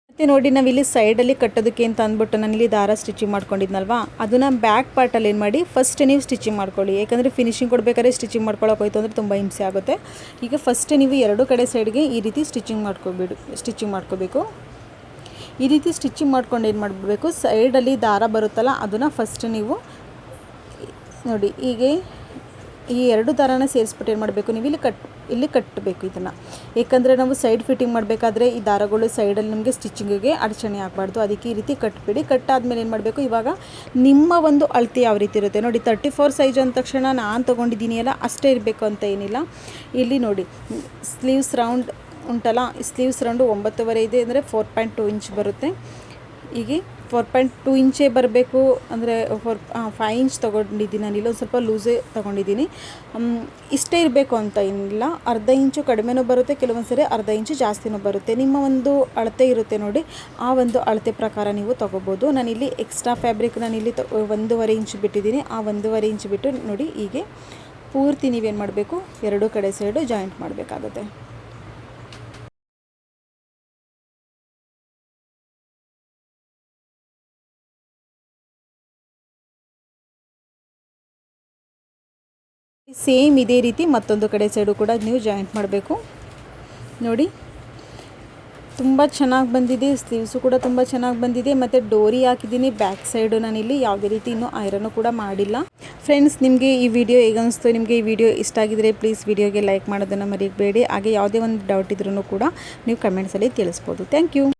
ಮತ್ತು ನೋಡಿ ನಾವಿಲ್ಲಿ ಸೈಡಲ್ಲಿ ಕಟ್ಟೋದಕ್ಕೆ ಅಂತ ಅಂದ್ಬಿಟ್ಟು ನಾನಿಲ್ಲಿ ದಾರ ಸ್ಟಿಚಿಂಗ್ ಮಾಡ್ಕೊಂಡಿದ್ನಲ್ವಾ, ಅದನ್ನು ಬ್ಯಾಕ್ ಪಾರ್ಟಲ್ಲಿ ಏನು ಮಾಡಿ ಫಸ್ಟ್ ನೀವು ಸ್ಟಿಚಿಂಗ್ ಮಾಡ್ಕೊಳ್ಳಿ. ಯಾಕಂದರೆ ಫಿನಿಶಿಂಗ್ ಕೊಡಬೇಕಾದ್ರೆ ಸ್ಟಿಚಿಂಗ್ ಮಾಡ್ಕೊಳ್ಳೋಕೆ ಹೋಯ್ತು ಅಂದರೆ ತುಂಬ ಹಿಂಸೆ ಆಗುತ್ತೆ. ಈಗ ಫಸ್ಟ್ ನೀವು ಎರಡು ಕಡೆ ಸೈಡ್ಗೆ ಈ ರೀತಿ ಸ್ಟಿಚಿಂಗ್ ಮಾಡ್ಕೋಬೇಕು. ಈ ರೀತಿ ಸ್ಟಿಚಿಂಗ್ ಮಾಡ್ಕೊಂಡು ಏನು ಮಾಡಬೇಕು, ಸೈಡಲ್ಲಿ ದಾರ ಬರುತ್ತಲ್ಲ ಅದನ್ನು ಫಸ್ಟ್ ನೀವು ನೋಡಿ ಹೀಗೆ ಈ ಎರಡು ದಾರನ ಸೇರಿಸ್ಬಿಟ್ಟು ಏನು ಮಾಡಬೇಕು, ನೀವು ಇಲ್ಲಿ ಕಟ್ಟಬೇಕು ಇದನ್ನು. ಏಕೆಂದರೆ ನಾವು ಸೈಡ್ ಫಿಟ್ಟಿಂಗ್ ಮಾಡಬೇಕಾದ್ರೆ ಈ ದಾರಗಳು ಸೈಡಲ್ಲಿ ನಮಗೆ ಸ್ಟಿಚಿಂಗಿಗೆ ಅಡಚಣೆ ಆಗಬಾರ್ದು, ಅದಕ್ಕೆ ಈ ರೀತಿ ಕಟ್ಬಿಡಿ. ಕಟ್ಟಾದಮೇಲೆ ಏನು ಮಾಡಬೇಕು, ಇವಾಗ ನಿಮ್ಮ ಒಂದು ಅಳತೆ ಯಾವ ರೀತಿ ಇರುತ್ತೆ ನೋಡಿ, 34 ಸೈಜ್ ಅಂದ ತಕ್ಷಣ ನಾನು ತೊಗೊಂಡಿದ್ದೀನಿ ಅಲ್ಲ ಅಷ್ಟೇ ಇರಬೇಕು ಅಂತ ಏನಿಲ್ಲ. ಇಲ್ಲಿ ನೋಡಿ ಸ್ಲೀವ್ಸ್ ರೌಂಡ್ ಉಂಟಲ್ಲ, ಸ್ಲೀವ್ಸ್ ರೌಂಡು 9.5 ಇದೆ ಅಂದರೆ 4.2 ಇಂಚ್ ಬರುತ್ತೆ. ಹೀಗೆ 4.2 ಇಂಚೇ ಬರಬೇಕು ಅಂದರೆ 5 ಇಂಚ್ ತೊಗೊಂಡಿದ್ದೀನಿ ನಾನು, ಇಲ್ಲೊಂದು ಸ್ವಲ್ಪ ಲೂಸೇ ತೊಗೊಂಡಿದ್ದೀನಿ. ಇಷ್ಟೇ ಇರಬೇಕು ಅಂತ ಏನಿಲ್ಲ, ಅರ್ಧ ಇಂಚು ಕಡಿಮೆನೂ ಬರುತ್ತೆ, ಕೆಲವೊಂದು ಸರಿ ಅರ್ಧ ಇಂಚು ಜಾಸ್ತಿನೂ ಬರುತ್ತೆ. ನಿಮ್ಮ ಒಂದು ಅಳತೆ ಇರುತ್ತೆ ನೋಡಿ, ಆ ಒಂದು ಅಳತೆ ಪ್ರಕಾರ ನೀವು ತೊಗೋಬೋದು. ನಾನಿಲ್ಲಿ ಎಕ್ಸ್ಟ್ರಾ ಫ್ಯಾಬ್ರಿಕ್ ನಾನಿಲ್ಲಿ 1.5 ಇಂಚ್ ಬಿಟ್ಟಿದ್ದೀನಿ. ಆ 1.5 ಇಂಚ್ ಬಿಟ್ಟು ನೋಡಿ ಹೀಗೆ ಪೂರ್ತಿ ನೀವೇನು ಮಾಡಬೇಕು, ಎರಡು ಕಡೆ ಸೈಡು ಜಾಯಿಂಟ್ ಮಾಡಬೇಕಾಗುತ್ತೆ. ಸೇಮ್ ಇದೇ ರೀತಿ ಮತ್ತೊಂದು ಕಡೆ ಸೈಡು ಕೂಡ ನೀವು ಜಾಯಿಂಟ್ ಮಾಡಬೇಕು. ನೋಡಿ ತುಂಬ ಚೆನ್ನಾಗಿ ಬಂದಿದೆ, ಸ್ಲೀವ್ಸು ಕೂಡ ತುಂಬ ಚೆನ್ನಾಗಿ ಬಂದಿದೆ. ಮತ್ತು ಡೋರಿ ಹಾಕಿದ್ದೀನಿ ಬ್ಯಾಕ್ ಸೈಡು. ನಾನಿಲ್ಲಿ ಯಾವುದೇ ರೀತಿ ಇನ್ನೂ ಐರನ್ನು ಕೂಡ ಮಾಡಿಲ್ಲ. ಫ್ರೆಂಡ್ಸ್, ನಿಮಗೆ ಈ ವಿಡಿಯೋ ಹೇಗೆ ಅನಿಸ್ತು? ನಿಮಗೆ ಈ ವಿಡಿಯೋ ಇಷ್ಟ ಆಗಿದರೆ ಪ್ಲೀಸ್ ವಿಡಿಯೋಗೆ ಲೈಕ್ ಮಾಡೋದನ್ನು ಮರೆಯಬೇಡಿ. ಹಾಗೆ ಯಾವುದೇ ಒಂದು ಡೌಟ್ ಇದ್ರೂ ಕೂಡ ನೀವು ಕಮೆಂಟ್ಸಲ್ಲಿ ತಿಳಿಸ್ಬೋದು. Thank you.